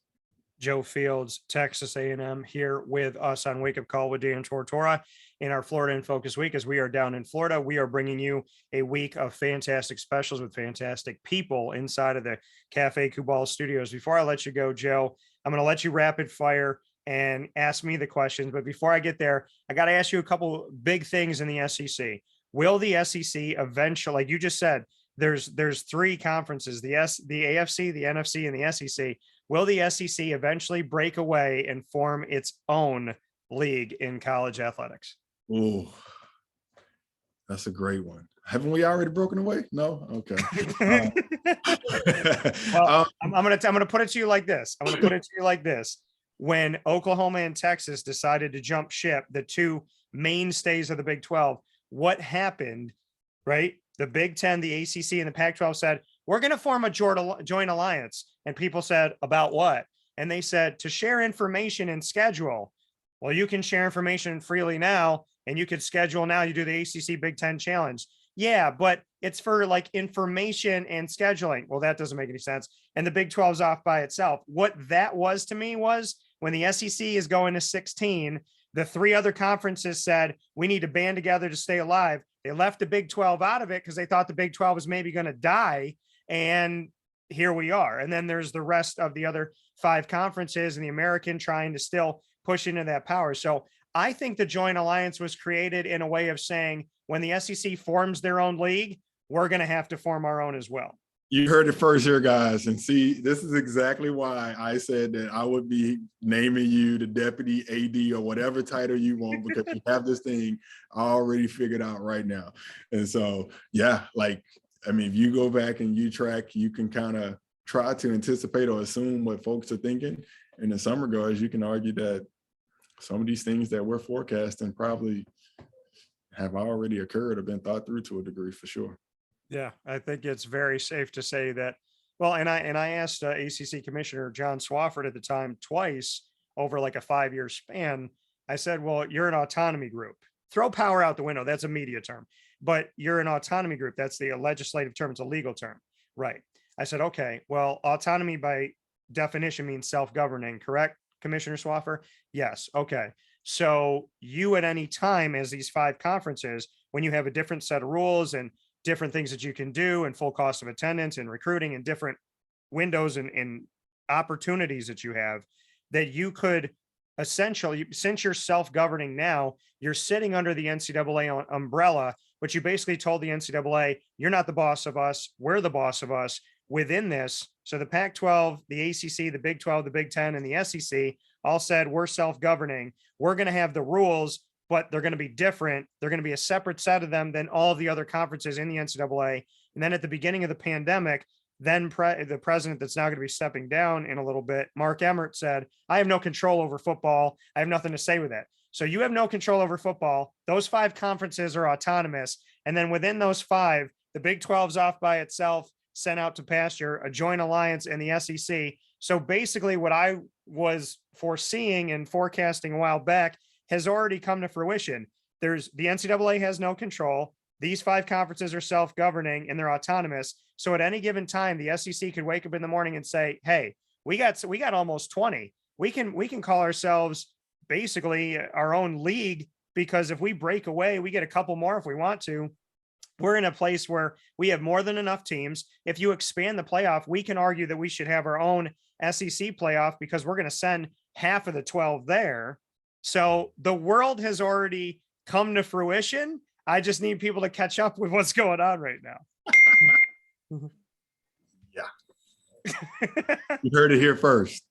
Joe Fields, Texas A&M, here with us on Wake Up Call with Dan Tortora in our Florida in Focus week. As we are down in Florida, we are bringing you a week of fantastic specials with fantastic people inside of the Cafe Kubal studios. Before I let you go, Joe, I'm going to let you rapid fire and ask me the questions. But before I get there, I got to ask you a couple big things in the SEC. Will the SEC eventually, like you just said, there's three conferences, the AFC, the NFC, and the SEC. Will the SEC eventually break away and form its own league in college athletics? Oh, that's a great one. Haven't we already broken away? No? Okay. Well, I'm gonna put it to you like this. When Oklahoma and Texas decided to jump ship, the two mainstays of the Big 12, what happened, right? The Big 10, the ACC, and the Pac-12 said, we're going to form a joint alliance. And people said, about what? And they said, to share information and schedule. Well, you can share information freely now, and you could schedule now, you do the ACC Big Ten Challenge. Yeah, but it's for like information and scheduling. Well, that doesn't make any sense. And the Big 12 is off by itself. What that was to me was when the SEC is going to 16, the three other conferences said, we need to band together to stay alive. They left the Big 12 out of it because they thought the Big 12 was maybe going to die. And here we are. And then there's the rest of the other 5 conferences and the American trying to still push into that power. So I think the joint alliance was created in a way of saying, when the SEC forms their own league, we're going to have to form our own as well. You heard it first here, guys. And see, this is exactly why I said that I would be naming you the deputy AD or whatever title you want, because you have this thing already figured out right now. And so, yeah, like, I mean, if you go back and you track, you can kind of try to anticipate or assume what folks are thinking. And in some regards, you can argue that some of these things that we're forecasting probably have already occurred or been thought through to a degree, for sure. Yeah, I think it's very safe to say that. Well, and I asked ACC Commissioner John Swafford at the time twice over like a 5-year span. I said, well, you're an autonomy group. Throw power out the window. That's a media term. But you're an autonomy group. That's the legislative term. It's a legal term. Right. I said, okay, well, autonomy by definition means self-governing, correct, Commissioner Swaffer? Yes. Okay. So you at any time, as these 5 conferences, when you have a different set of rules and different things that you can do and full cost of attendance and recruiting and different windows and opportunities that you have, that you could essentially, since you're self-governing now, you're sitting under the NCAA umbrella, but you basically told the NCAA, you're not the boss of us, we're the boss of us within this. So the Pac-12, the ACC, the Big 12, the Big 10, and the SEC all said, we're self-governing. We're going to have the rules, but they're going to be different. They're going to be a separate set of them than all of the other conferences in the NCAA. And then at the beginning of the pandemic, then the president that's now going to be stepping down in a little bit, Mark Emmert, said, I have no control over football. I have nothing to say with it. So you have no control over football. Those 5 conferences are autonomous. And then within those 5, the Big 12's off by itself, sent out to pasture, a joint alliance in the SEC. So basically what I was foreseeing and forecasting a while back has already come to fruition. The NCAA has no control. These 5 conferences are self-governing and they're autonomous. So at any given time, the SEC could wake up in the morning and say, hey, we got almost 20. We can call ourselves basically our own league, because if we break away, we get a couple more if we want to. We're in a place where we have more than enough teams. If you expand the playoff, we can argue that we should have our own SEC playoff because we're going to send half of the 12 there. So the world has already come to fruition. I just need people to catch up with what's going on right now. Yeah. You heard it here first.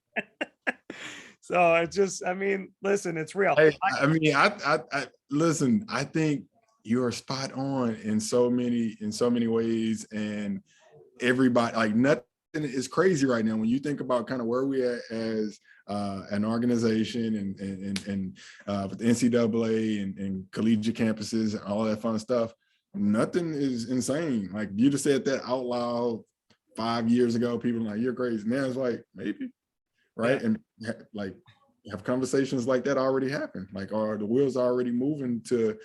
So it's just, I mean, listen, it's real. I listen, I think you're spot on in so many ways, and everybody, like, nothing is crazy right now when you think about kind of where we are as an organization and with the NCAA and collegiate campuses and all that fun stuff. Nothing is insane. Like, you just said that out loud 5 years ago, people are like, you're crazy. Now it's like, maybe, right? Yeah. And like, have conversations like that already happen? Like, are the wheels already moving to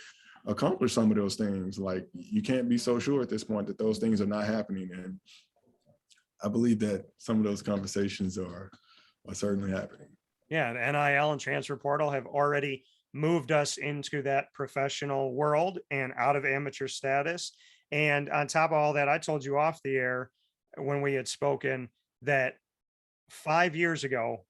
accomplish some of those things? Like, you can't be so sure at this point that those things are not happening. And I believe that some of those conversations are certainly happening. Yeah, the NIL and transfer portal have already moved us into that professional world and out of amateur status. And on top of all that, I told you off the air when we had spoken that 5 years ago,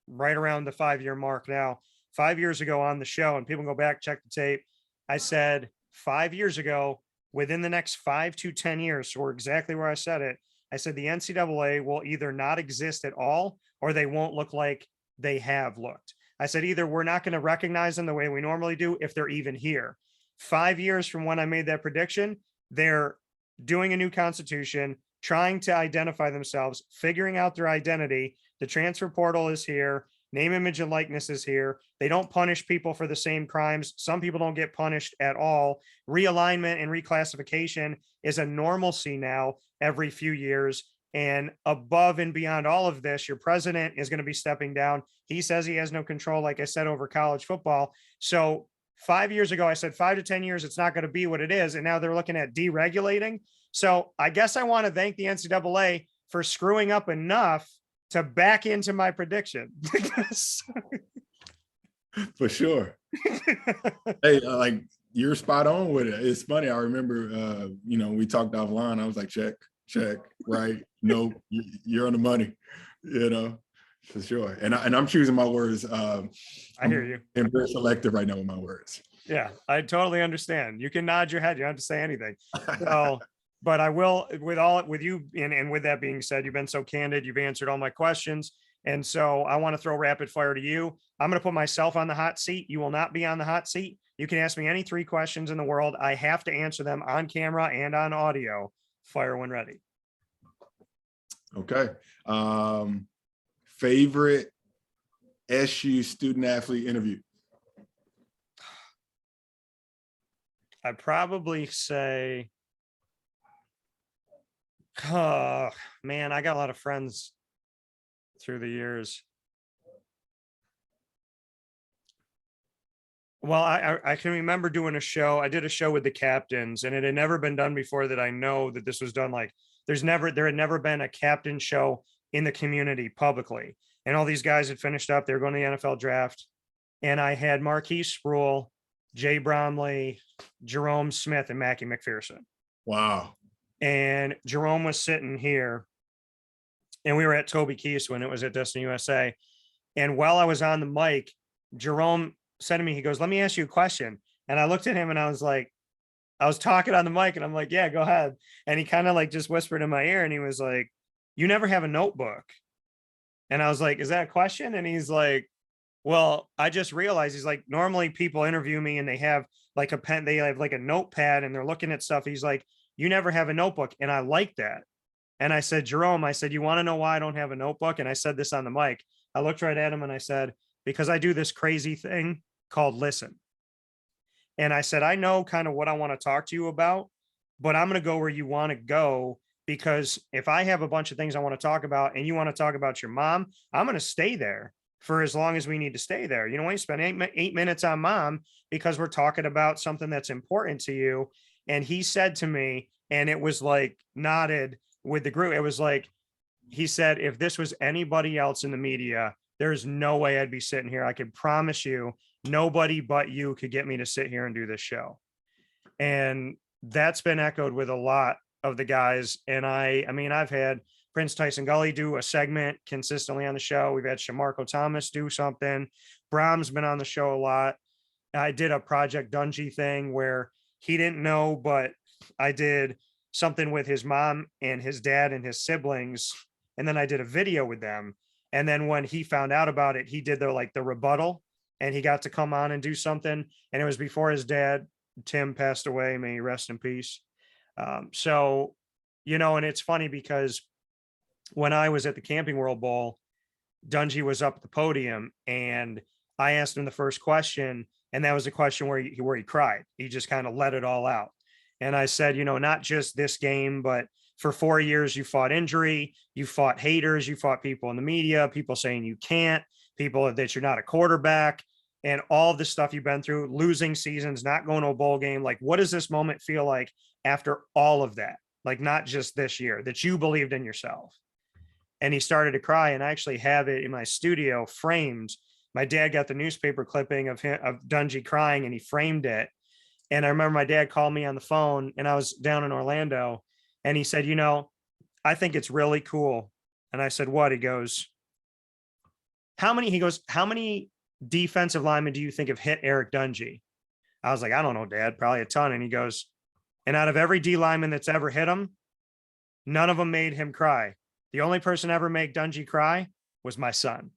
right around the 5-year mark now, 5 years ago on the show, and people go back, check the tape, I said 5 years ago, within the next 5 to 10 years, so we're exactly where I said it, I said the NCAA will either not exist at all or they won't look like they have looked. I said either we're not going to recognize them the way we normally do if they're even here. 5 years from when I made that prediction, they're doing a new constitution, trying to identify themselves, figuring out their identity. The transfer portal is here. Name, image, and likeness is here. They don't punish people for the same crimes. Some people don't get punished at all. Realignment and reclassification is a normalcy now every few years. And above and beyond all of this, your president is going to be stepping down. He says he has no control, like I said, over college football. So 5 years ago, I said 5 to 10 years, it's not going to be what it is. And now they're looking at deregulating. So I guess I want to thank the NCAA for screwing up enough to back into my prediction. For sure. Hey, like you're spot on with it. It's funny. I remember, we talked offline. I was like, check, right? No, you're on the money, for sure. And I'm choosing my words. I hear you. I'm very selective right now with my words. Yeah, I totally understand. You can nod your head. You don't have to say anything. So, but I will with you. And with that being said, you've been so candid. You've answered all my questions. And so I want to throw rapid fire to you. I'm going to put myself on the hot seat. You will not be on the hot seat. You can ask me any 3 questions in the world. I have to answer them on camera and on audio. Fire when ready. Okay. Favorite SU student athlete interview? I'd probably say, oh, man, I got a lot of friends through the years. Well, I can remember doing a show. I did a show with the captains, and it had never been done before that I know that this was done. Like there had never been a captain show in the community publicly. And all these guys had finished up. They were going to the NFL draft. And I had Marquise Sproul, Jay Bromley, Jerome Smith, and Mackie McPherson. Wow. And Jerome was sitting here, and we were at Toby Keith's when it was at Destiny USA. And while I was on the mic, Jerome said to me, he goes, "Let me ask you a question." And I looked at him and I was like, I was talking on the mic and I'm like, "Yeah, go ahead." And he kind of like just whispered in my ear and he was like, "You never have a notebook." And I was like, "Is that a question?" And he's like, "Well, I just realized," he's like, "normally people interview me and they have like a pen, they have like a notepad and they're looking at stuff." He's like, "You never have a notebook." And I like that. And I said, "Jerome," I said, "You want to know why I don't have a notebook?" And I said this on the mic. I looked right at him and I said, "Because I do this crazy thing called listen." And I said, "I know kind of what I want to talk to you about, but I'm going to go where you want to go, because if I have a bunch of things I want to talk about and you want to talk about your mom, I'm going to stay there for as long as we need to stay there. You know, when you spend 8 minutes on mom because we're talking about something that's important to you." And he said to me, and it was like nodded with the group. It was like, he said, "If this was anybody else in the media, there's no way I'd be sitting here. I can promise you, nobody but you could get me to sit here and do this show." And that's been echoed with a lot of the guys. And I mean, I've had Prince Tyson Gully do a segment consistently on the show. We've had Shamarko Thomas do something. Brahm's been on the show a lot. I did a Project Dungy thing where he didn't know, but I did something with his mom and his dad and his siblings. And then I did a video with them. And then when he found out about it, he did the rebuttal, and he got to come on and do something. And it was before his dad, Tim, passed away. May he rest in peace. So, and it's funny because when I was at the Camping World Bowl, Dungy was up at the podium and I asked him the first question. And that was a question where he cried. He just kind of let it all out. And I said, not just this game, but for 4 years, you fought injury, you fought haters, you fought people in the media, people saying you can't, people that you're not a quarterback, and all the stuff you've been through, losing seasons, not going to a bowl game. Like, what does this moment feel like after all of that? Like, not just this year, that you believed in yourself. And he started to cry. And I actually have it in my studio framed. My dad got the newspaper clipping of Dungy crying, and he framed it. And I remember my dad called me on the phone, and I was down in Orlando, and he said, "I think it's really cool." And I said, "What?" He goes, how many defensive linemen do you think have hit Eric Dungy? I was like, "I don't know, Dad, probably a ton." And he goes, "And out of every D lineman that's ever hit him, none of them made him cry. The only person ever make Dungy cry was my son."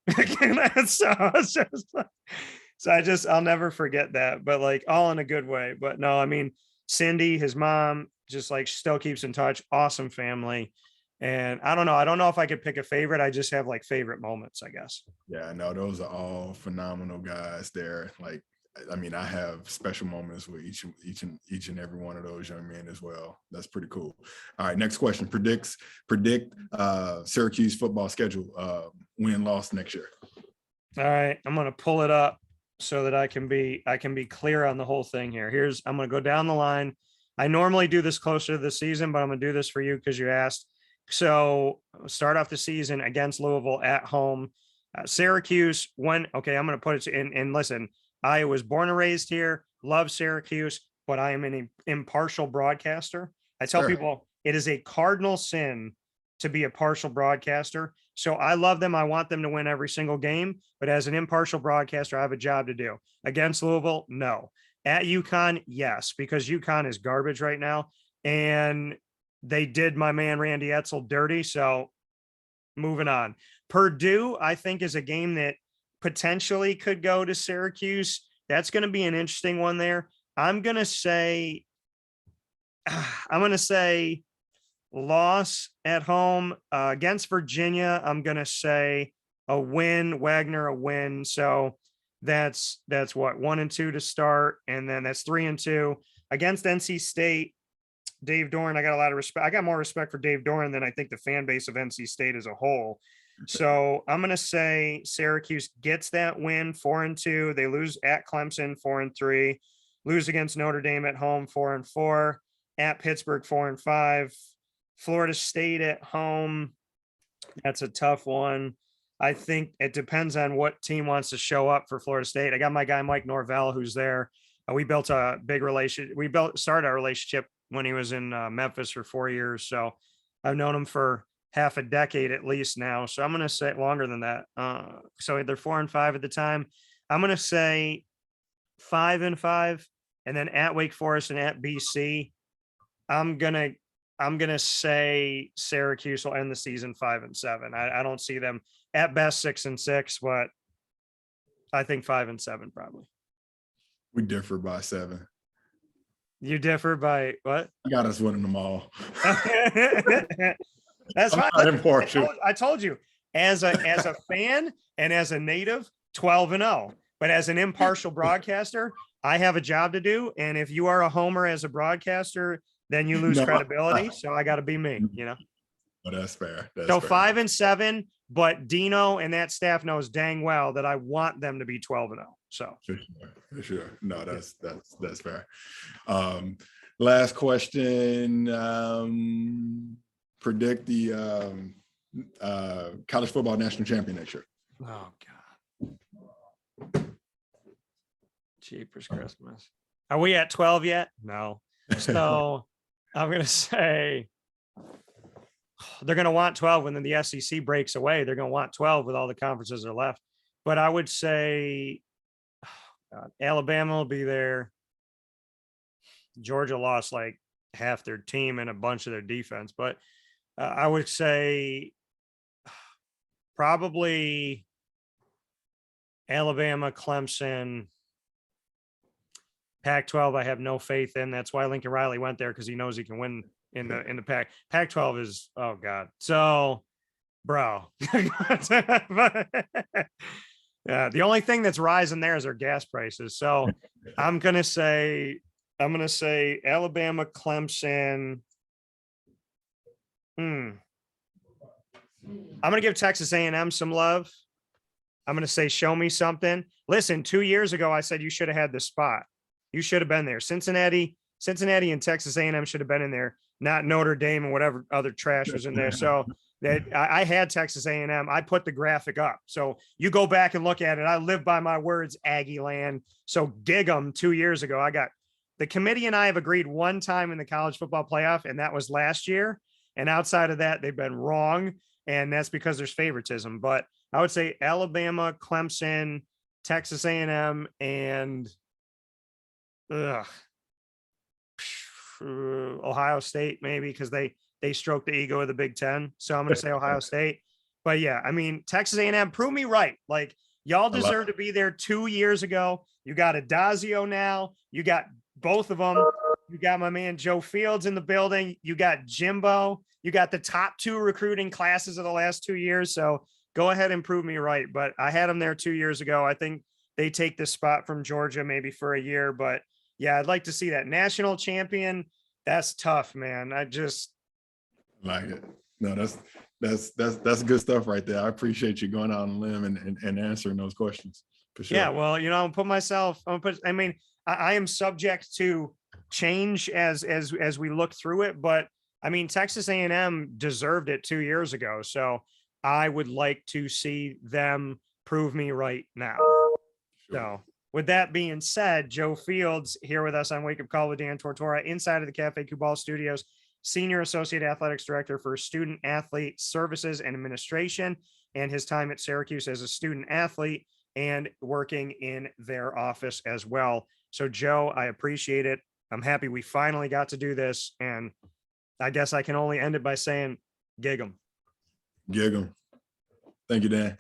So I'll never forget that, but like all in a good way. But no, I mean, Cindy, his mom, just like still keeps in touch. Awesome family. And I don't know if I could pick a favorite. I just have like favorite moments, I guess. Yeah, no, those are all phenomenal guys there. Like, I mean, I have special moments with each and every one of those young men as well. That's pretty cool. All right, next question. Predict Syracuse football schedule, win, loss next year. All right, I'm gonna pull it up. so that I can be clear on the whole thing here. I'm going to go down the line. I normally do this closer to the season, but I'm going to do this for you because you asked. So start off the season against Louisville at home. Syracuse, okay, I'm going to put it in, and listen, I was born and raised here, love Syracuse, but I am an impartial broadcaster. I tell people it is a cardinal sin to be a partial broadcaster. So I love them. I want them to win every single game, but as an impartial broadcaster, I have a job to do. Against Louisville, no. At UConn, yes, because UConn is garbage right now. And they did my man Randy Edsall dirty. So moving on. Purdue, I think, is a game that potentially could go to Syracuse. That's going to be an interesting one there. I'm going to say loss at home against Virginia. I'm going to say a win, Wagner, a win. So that's what, 1-2 to start. And then that's 3-2 against NC State. Dave Doran, I got a lot of respect. I got more respect for Dave Doran than I think the fan base of NC State as a whole. So I'm going to say Syracuse gets that win, 4-2. They lose at Clemson, 4-3, lose against Notre Dame at home, 4-4, at Pittsburgh, 4-5, Florida State at home. That's a tough one. I think it depends on what team wants to show up for Florida State. I got my guy, Mike Norvell, who's there. We built a big relationship. Started our relationship when he was in Memphis for 4 years. So I've known him for half a decade at least now. So I'm going to say longer than that. So they're 4-5 at the time. I'm going to say 5-5, and then at Wake Forest and at BC, I'm going to say Syracuse will end the season 5-7. I don't see them at best 6-6, but I think 5-7 probably. We differ by 7. You differ by what? I got us winning them all. That's fine. Impartial. I told you, as a fan and as a native, 12-0. But as an impartial broadcaster, I have a job to do. And if you are a homer as a broadcaster, then you lose credibility. So I got to be me, you know. But that's fair. So 5-7, but Dino and that staff knows dang well that I want them to be 12-0. So for sure. No, that's fair. Last question. Predict the college football national champion next year. Oh God. Jeepers Christmas. Are we at 12 yet? No. So I'm going to say they're going to want 12 when the SEC breaks away. They're going to want 12 with all the conferences that are left. But I would say Alabama will be there. Georgia lost like half their team and a bunch of their defense. But I would say probably Alabama, Clemson, Pac-12. I have no faith in. That's why Lincoln Riley went there, because he knows he can win in the Pac-12 is, oh God. So, bro, yeah, the only thing that's rising there is their gas prices. So I'm gonna say Alabama, Clemson. I'm gonna give Texas A&M some love. I'm gonna say show me something. Listen, 2 years ago I said you should have had the spot. You should have been there. Cincinnati and Texas A&M should have been in there, not Notre Dame and whatever other trash was in there. So that I had Texas A&M. I put the graphic up. So you go back and look at it. I live by my words, Aggie land. So Giggum 2 years ago, I got the committee and I have agreed one time in the college football playoff, and that was last year. And outside of that, they've been wrong. And that's because there's favoritism. But I would say Alabama, Clemson, Texas A&M, and Ohio State, maybe, because they stroke the ego of the Big Ten. So I'm going to say Ohio State. But yeah, I mean, Texas A&M, prove me right. Like, y'all deserve to be there 2 years ago. You got Adazio now. You got both of them. You got my man Joe Fields in the building. You got Jimbo. You got the top 2 recruiting classes of the last 2 years. So go ahead and prove me right. But I had them there 2 years ago. I think they take this spot from Georgia maybe for a year. But yeah, I'd like to see that national champion. That's tough, man. I just like it. No, That's good stuff right there. I appreciate you going out on a limb and answering those questions for sure. Yeah, well, you know, I mean, I am subject to change as we look through it, but I mean, Texas A&M deserved it 2 years ago. So I would like to see them prove me right now. So with that being said, Joe Fields here with us on Wake Up Call with Dan Tortora inside of the Cafe Cubal Studios, Senior Associate Athletics Director for Student Athlete Services and Administration, and his time at Syracuse as a student athlete and working in their office as well. So Joe, I appreciate it. I'm happy we finally got to do this. And I guess I can only end it by saying, Giggum. Giggum. Thank you, Dan.